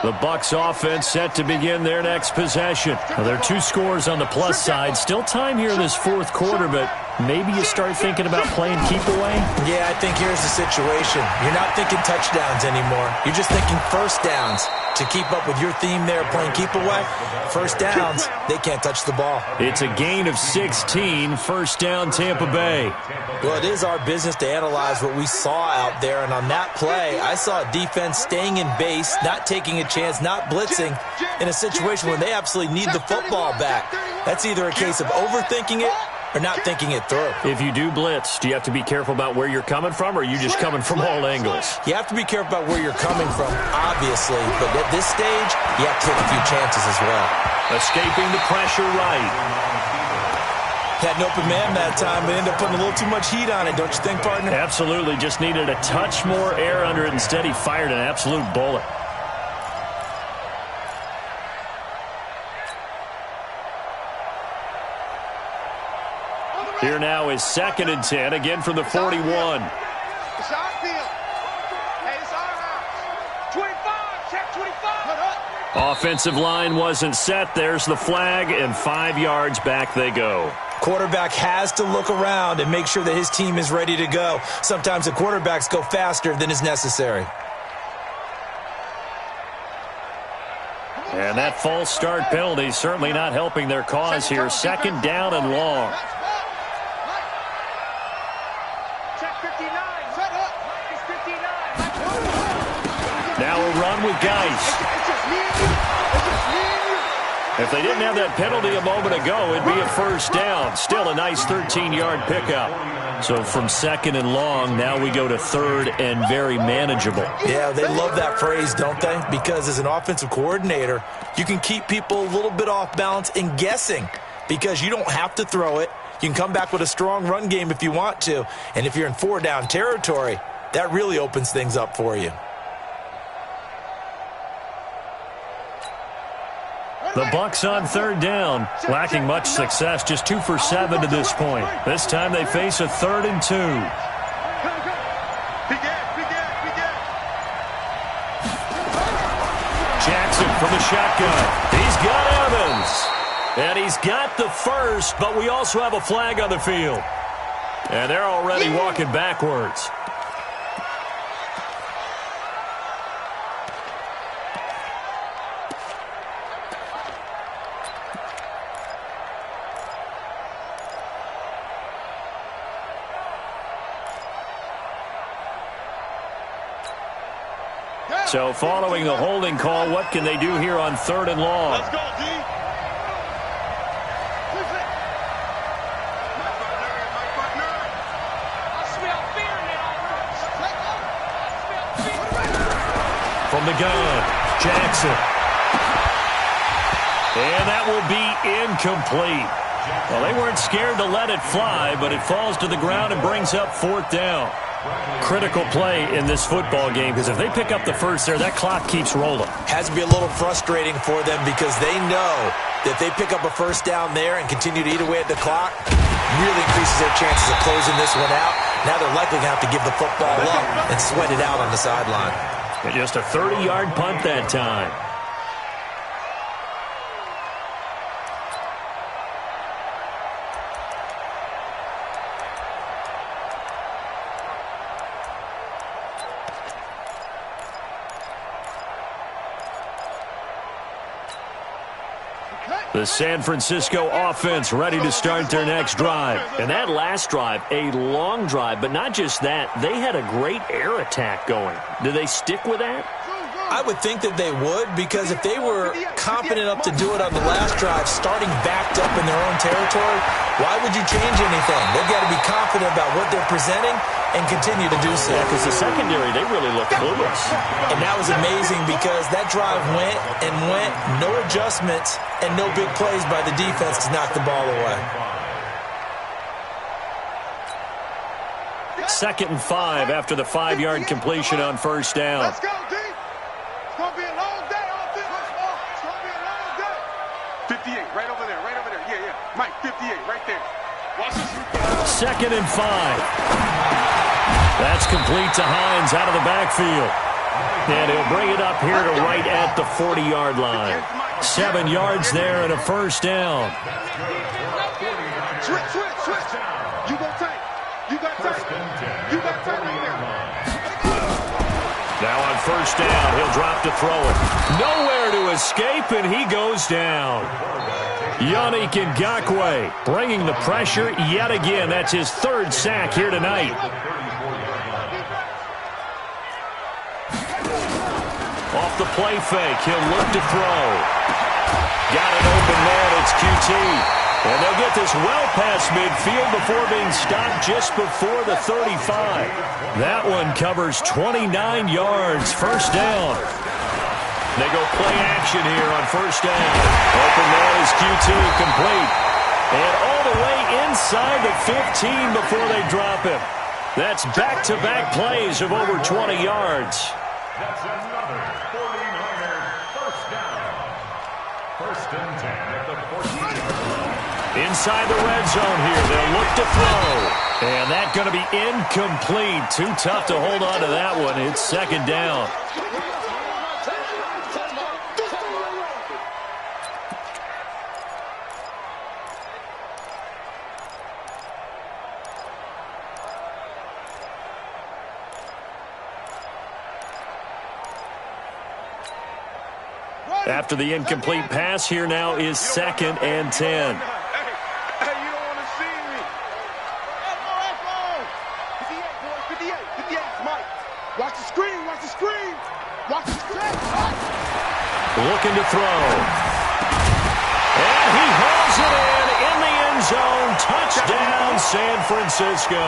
The Bucs offense set to begin their next possession. Well, there are 2 scores on the plus side. Still time here in this fourth quarter, but maybe you start thinking about playing keep away? Yeah, I think here's the situation. You're not thinking touchdowns anymore. You're just thinking first downs. To keep up with your theme there, playing keep away, first downs, they can't touch the ball. It's a gain of 16, first down Tampa Bay. Well, it is our business to analyze what we saw out there, and on that play, I saw a defense staying in base, not taking a chance, not blitzing, in a situation where they absolutely need the football back. That's either a case of overthinking it or not thinking it through. If you do blitz, do you have to be careful about where you're coming from, or are you just coming from all angles? You have to be careful about where you're coming from, obviously, but at this stage, you have to take a few chances as well. Escaping the pressure right. Had an open man that time, but ended up putting a little too much heat on it, don't you think, partner? Absolutely. Just needed a touch more air under it. Instead, he fired an absolute bullet. Here now is 2nd and 10, again from the 41. It's our field. Hey, it's our house. 25, check 25. Offensive line wasn't set. There's the flag, and 5 yards back they go. Quarterback has to look around and make sure that his team is ready to go. Sometimes the quarterbacks go faster than is necessary. And that false start penalty certainly not helping their cause here. 2nd down and long. Now a run with Geis. If they didn't have that penalty a moment ago, it'd be a first down. Still a nice 13-yard pickup. So from 2nd and long, now we go to 3rd and very manageable. Yeah, they love that phrase, don't they? Because as an offensive coordinator, you can keep people a little bit off balance and guessing because you don't have to throw it. You can come back with a strong run game if you want to. And if you're in 4-down territory, that really opens things up for you. The Bucs on 3rd down, lacking much success, just 2 for 7 to this point. This time they face a 3rd and 2. Jackson from the shotgun. He's got Evans. And he's got the first, but we also have a flag on the field. And they're already walking backwards. So following the holding call, what can they do here on 3rd and long? Let's go, D. From the gun, Jackson. And that will be incomplete. Well, they weren't scared to let it fly, but it falls to the ground and brings up 4th down. Critical play in this football game because if they pick up the first there, that clock keeps rolling. Has to be a little frustrating for them because they know that if they pick up a first down there and continue to eat away at the clock, really increases their chances of closing this one out. Now they're likely going to have to give the football up and sweat it out on the sideline. And just a 30-yard punt that time. The San Francisco offense ready to start their next drive. And that last drive, a long drive, but not just that. They had a great air attack going. Do they stick with that? I would think that they would, because if they were confident enough to do it on the last drive, starting backed up in their own territory, why would you change anything? They've got to be confident about what they're presenting and continue to do so. Yeah, because the secondary, they really look clueless. And that was amazing because that drive went and went, no adjustments and no big plays by the defense to knock the ball away. 2nd and 5 after the 5-yard completion on first down. Let's go, D. It's going to be a long day on this. It's going to be a long day. 58, right over there, right over there. Yeah, yeah. Mike, 58, right there. Watch this. 2nd and 5. That's complete to Hines out of the backfield. And he'll bring it up here to right at the 40-yard line. 7 yards there and a first down. Switch, switch, switch. You go tight. You got tight. You got tight right now. Now on first down, he'll drop to throw it. Nowhere to escape, and he goes down. Yannick Ngakoue bringing the pressure yet again. That's his 3rd sack here tonight. Off the play fake, he'll look to throw. Got an open man, it's QT. And they'll get this well past midfield before being stopped just before the 35. That one covers 29 yards, first down. They go play action here on first down. Open man is QT, complete. And all the way inside the 15 before they drop him. That's back-to-back plays of over 20 yards. That's another 49er first down. 1st and 10 at the 14-yard line. Inside the red zone here, they'll look to throw. And that's going to be incomplete. Too tough to hold on to that one. It's 2nd down. After the incomplete pass, here now is 2nd and 10. Hey, you don't want to see me. F-O, 58, boys, 58, 58, Mike. Watch the screen, watch the screen. Watch the screen. Looking to throw. And he hauls it in the end zone. Touchdown, San Francisco.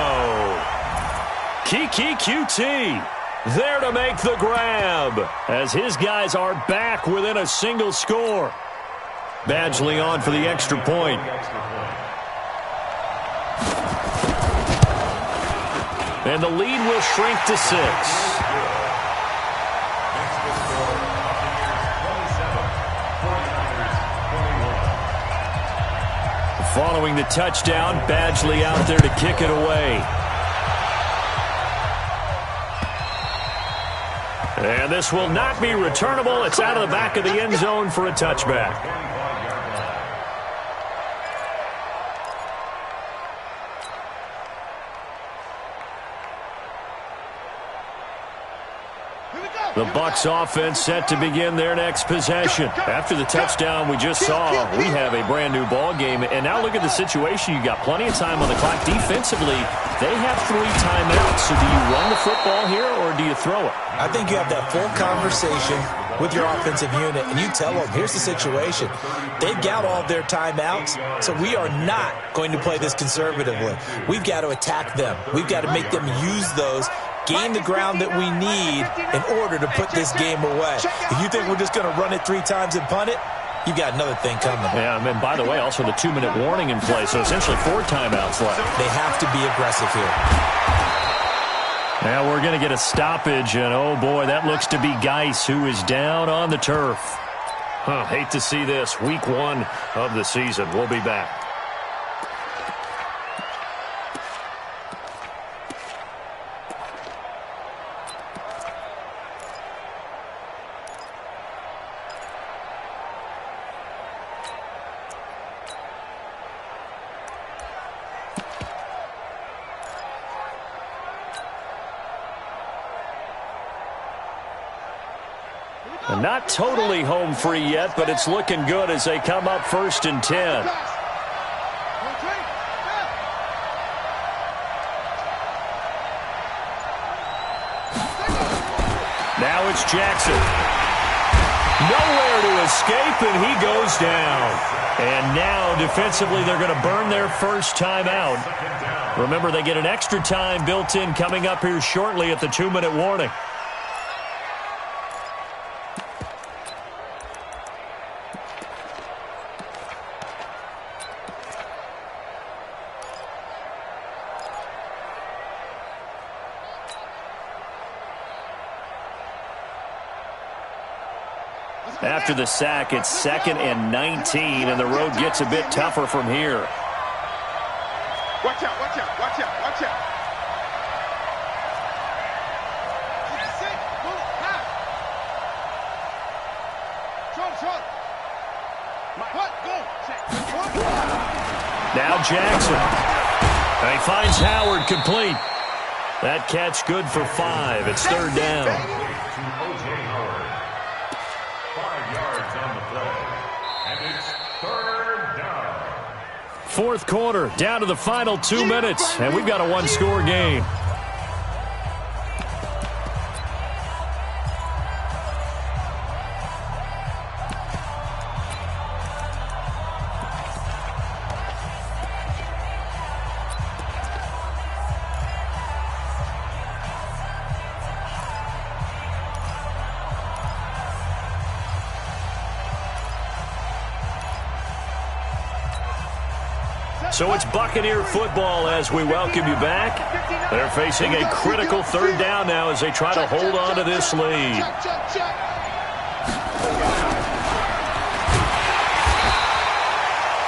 Kiki QT there to make the grab as his guys are back within a single score. Badgley on for the extra point. And the lead will shrink to 6. Following the touchdown, Badgley out there to kick it away. And this will not be returnable. It's out of the back of the end zone for a touchback. The Bucs offense set to begin their next possession. After the touchdown we just saw, we have a brand new ball game. And now look at the situation. You got plenty of time on the clock. Defensively, they have 3 timeouts. So do you run the football here or do you throw it? I think you have that full conversation with your offensive unit, and you tell them, here's the situation. They've got all their timeouts, so we are not going to play this conservatively. We've got to attack them. We've got to make them use those, gain the ground that we need in order to put this game away. If you think we're just going to run it 3 times and punt it, you've got another thing coming. Yeah, and by the way, also the 2-minute warning in play, so essentially 4 timeouts left. They have to be aggressive here. Now we're going to get a stoppage, and oh boy, that looks to be Geis, who is down on the turf. Hate to see this. Week 1 of the season. We'll be back. Not totally home free yet, but it's looking good as they come up 1st and 10. Now it's Jackson. Nowhere to escape, and he goes down. And now, defensively, they're going to burn their first time out. Remember, they get an extra time built in coming up here shortly at the 2-minute warning. After the sack, it's 2nd and 19, and the road gets a bit tougher from here. Watch out, watch out, watch out, watch out. Now Jackson. And he finds Howard complete. That catch good for 5. It's 3rd down. 5 yards on the play. And it's 3rd down. 4th quarter, down to the final 2 minutes, and we've got a 1-score game. So it's Buccaneer football as we welcome you back. They're facing a critical 3rd down now as they try to hold on to this lead.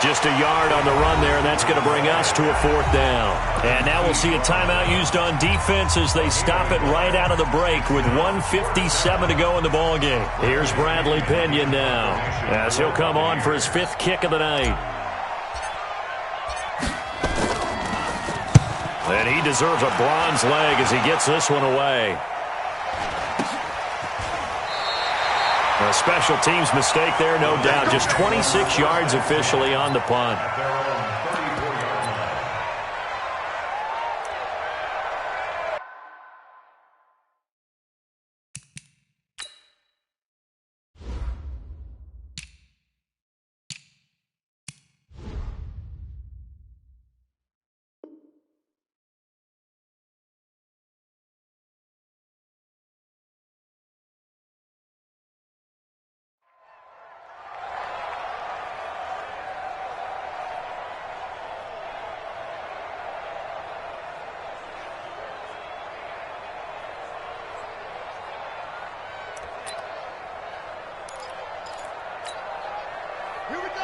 Just a yard on the run there, and that's going to bring us to a 4th down. And now we'll see a timeout used on defense as they stop it right out of the break with 1:57 to go in the ballgame. Here's Bradley Pena now as he'll come on for his 5th kick of the night. And he deserves a bronze leg as he gets this one away. A special teams mistake there, no doubt. Just 26 yards officially on the punt.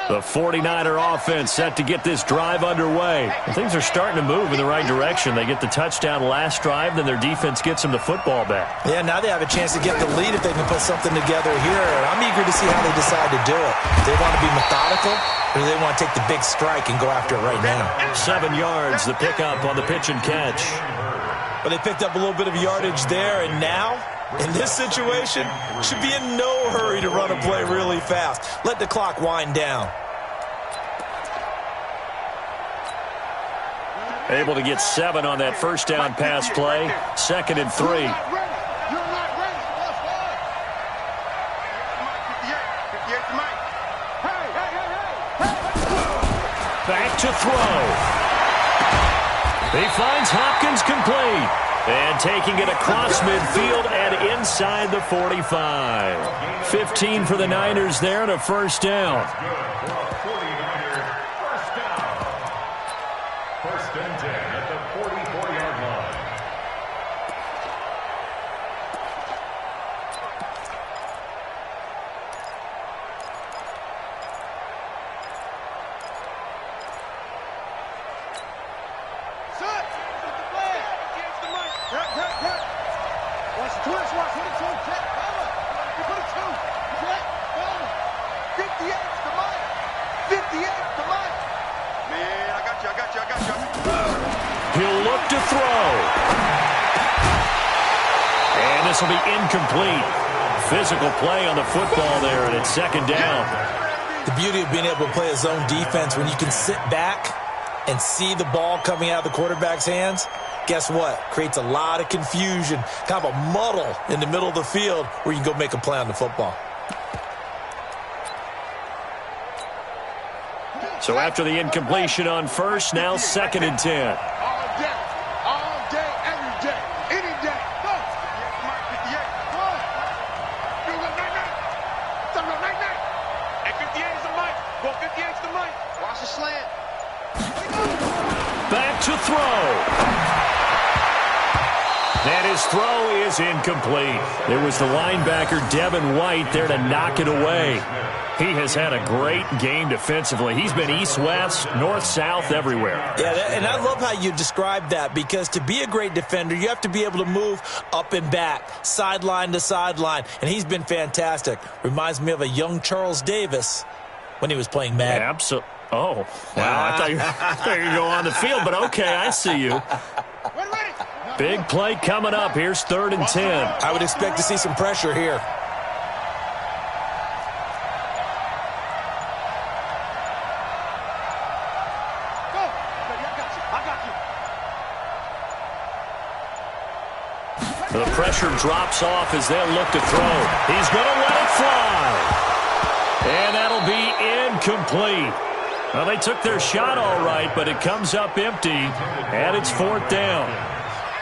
The 49er offense set to get this drive underway. And things are starting to move in the right direction. They get the touchdown last drive, then their defense gets them the football back. Yeah, now they have a chance to get the lead if they can put something together here. I'm eager to see how they decide to do it. Do they want to be methodical, or do they want to take the big strike and go after it right now? 7 yards, the pickup on the pitch and catch. But they picked up a little bit of yardage there, and now, in this situation, should be in no hurry to run a play really fast. Let the clock wind down. Able to get 7 on that first down pass play. 2nd and 3. Back to throw. He finds Hopkins complete. And taking it across midfield and inside the 45. 15 for the Niners there and a first down. First and 10 at the 44-yard line. Watch the twist, watch the two, check, cover. You put a 2, check, cover. 58 to Mike. 58 to Mike. Man, I got you. He'll look to throw. And this will be incomplete. physical play on the football there, and it's second down. The beauty of being able to play a zone defense, when you can sit back and see the ball coming out of the quarterback's hands, guess what? Creates a lot of confusion, kind of a muddle in the middle of the field where you can go make a play on the football. So after the incompletion on first, now second and 10. All day, every day, any day. Go. Mark 58. Go. Do it night. Something about night. And 58 is the mic. Go 58 is the mic. Watch the slant. Back to throw. And his throw is incomplete. There was the linebacker, Devin White, there to knock it away. He has had a great game defensively. He's been east-west, north-south, everywhere. Yeah, and I love how you describe that, because to be a great defender, you have to be able to move up and back, sideline to sideline, and he's been fantastic. Reminds me of a young Charles Davis when he was playing Madden. Absolutely. Oh, wow. I thought you were going to go on the field, but okay, I see you. Big play coming up. Here's 3rd and 10. I would expect to see some pressure here. The pressure drops off as they'll look to throw. He's going to let it fly. And that'll be incomplete. Well, they took their shot all right, but it comes up empty, and it's 4th down.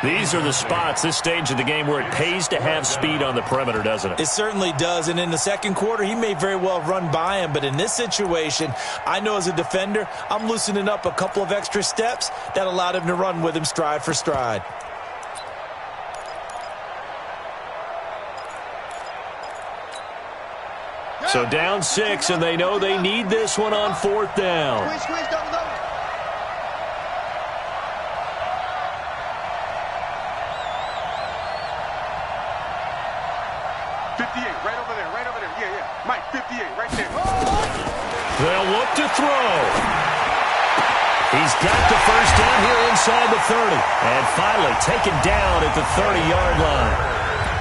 These are the spots, this stage of the game, where it pays to have speed on the perimeter, doesn't it? It certainly does, and in the second quarter, he may very well run by him, but in this situation, I know as a defender, I'm loosening up a couple of extra steps that allowed him to run with him stride for stride. So down 6, and they know they need this one on 4th down. Squeeze, double. 58, right over there. Yeah. Mike, 58, right there. They'll look to throw. He's got the first down here inside the 30. And finally taken down at the 30-yard line.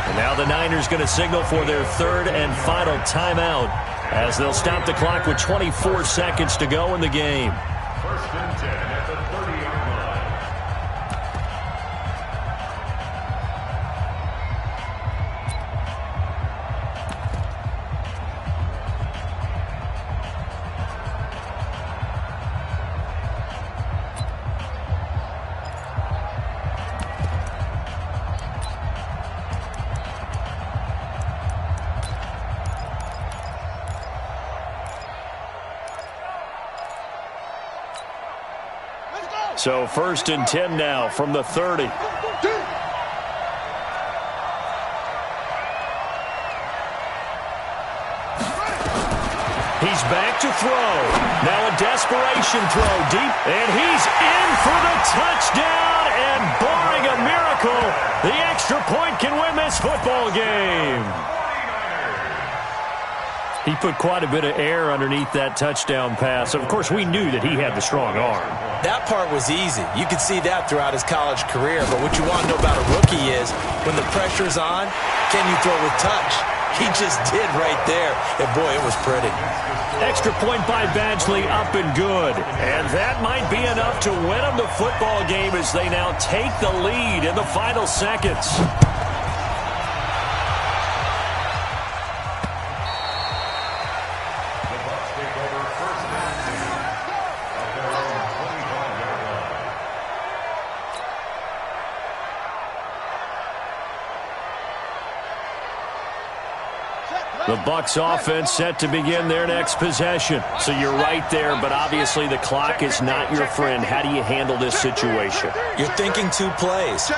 And now the Niners going to signal for their 3rd and final timeout as they'll stop the clock with 24 seconds to go in the game. 1st and 10 at the 30-yard line. So 1st and 10 now from the 30. He's back to throw. Now a desperation throw deep, and he's in for the touchdown. And barring a miracle, the extra point can win this football game. He put quite a bit of air underneath that touchdown pass. Of course, we knew that he had the strong arm. That part was easy. You could see that throughout his college career. But what you want to know about a rookie is when the pressure's on, can you throw with touch? He just did right there. And, boy, it was pretty. Extra point by Badgley, up and good. And that might be enough to win them the football game as they now take the lead in the final seconds. The Bucs offense set to begin their next possession. So you're right there, but obviously the clock is not your friend. How do you handle this situation? You're thinking 2 plays.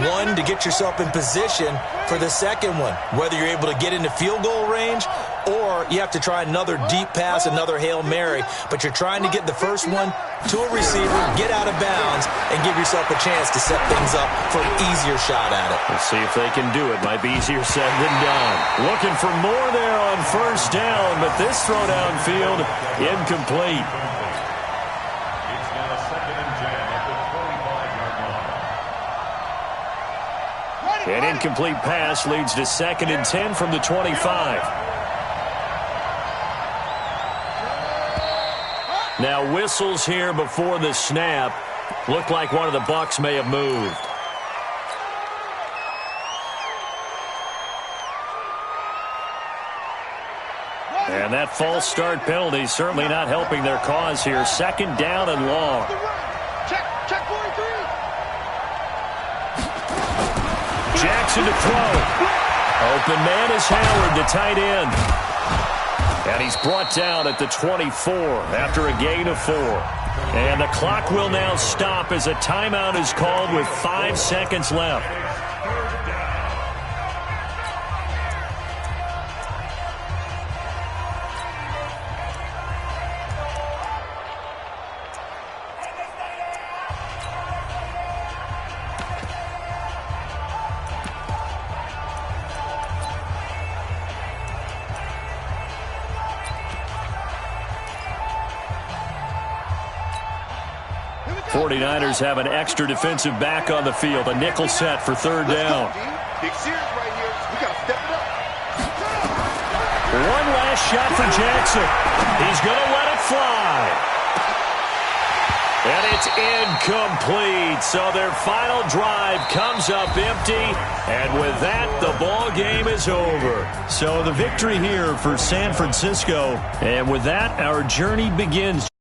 One, to get yourself in position for the second one, whether you're able to get into field goal range or you have to try another deep pass, another Hail Mary. But you're trying to get the first one to a receiver, get out of bounds, and give yourself a chance to set things up for an easier shot at it. Let's see if they can do it. Might be easier said than done. Looking for more there on 1st down, but this throw downfield, incomplete. It's now 2nd and 10 at the 25-yard line. An incomplete pass leads to 2nd and 10 from the 25. Now whistles here before the snap. Looked like one of the Bucs may have moved. And that false start penalty certainly not helping their cause here. 2nd down and long. Check 43. Jackson to throw. Open man is Howard, the tight end. And he's brought down at the 24 after a gain of 4. And the clock will now stop as a timeout is called with 5 seconds left. '49ers have an extra defensive back on the field. A nickel set for 3rd down. Big series right here. We got to step it up. One last shot for Jackson. He's going to let it fly. And it's incomplete. So their final drive comes up empty. And with that, the ball game is over. So the victory here for San Francisco. And with that, our journey begins.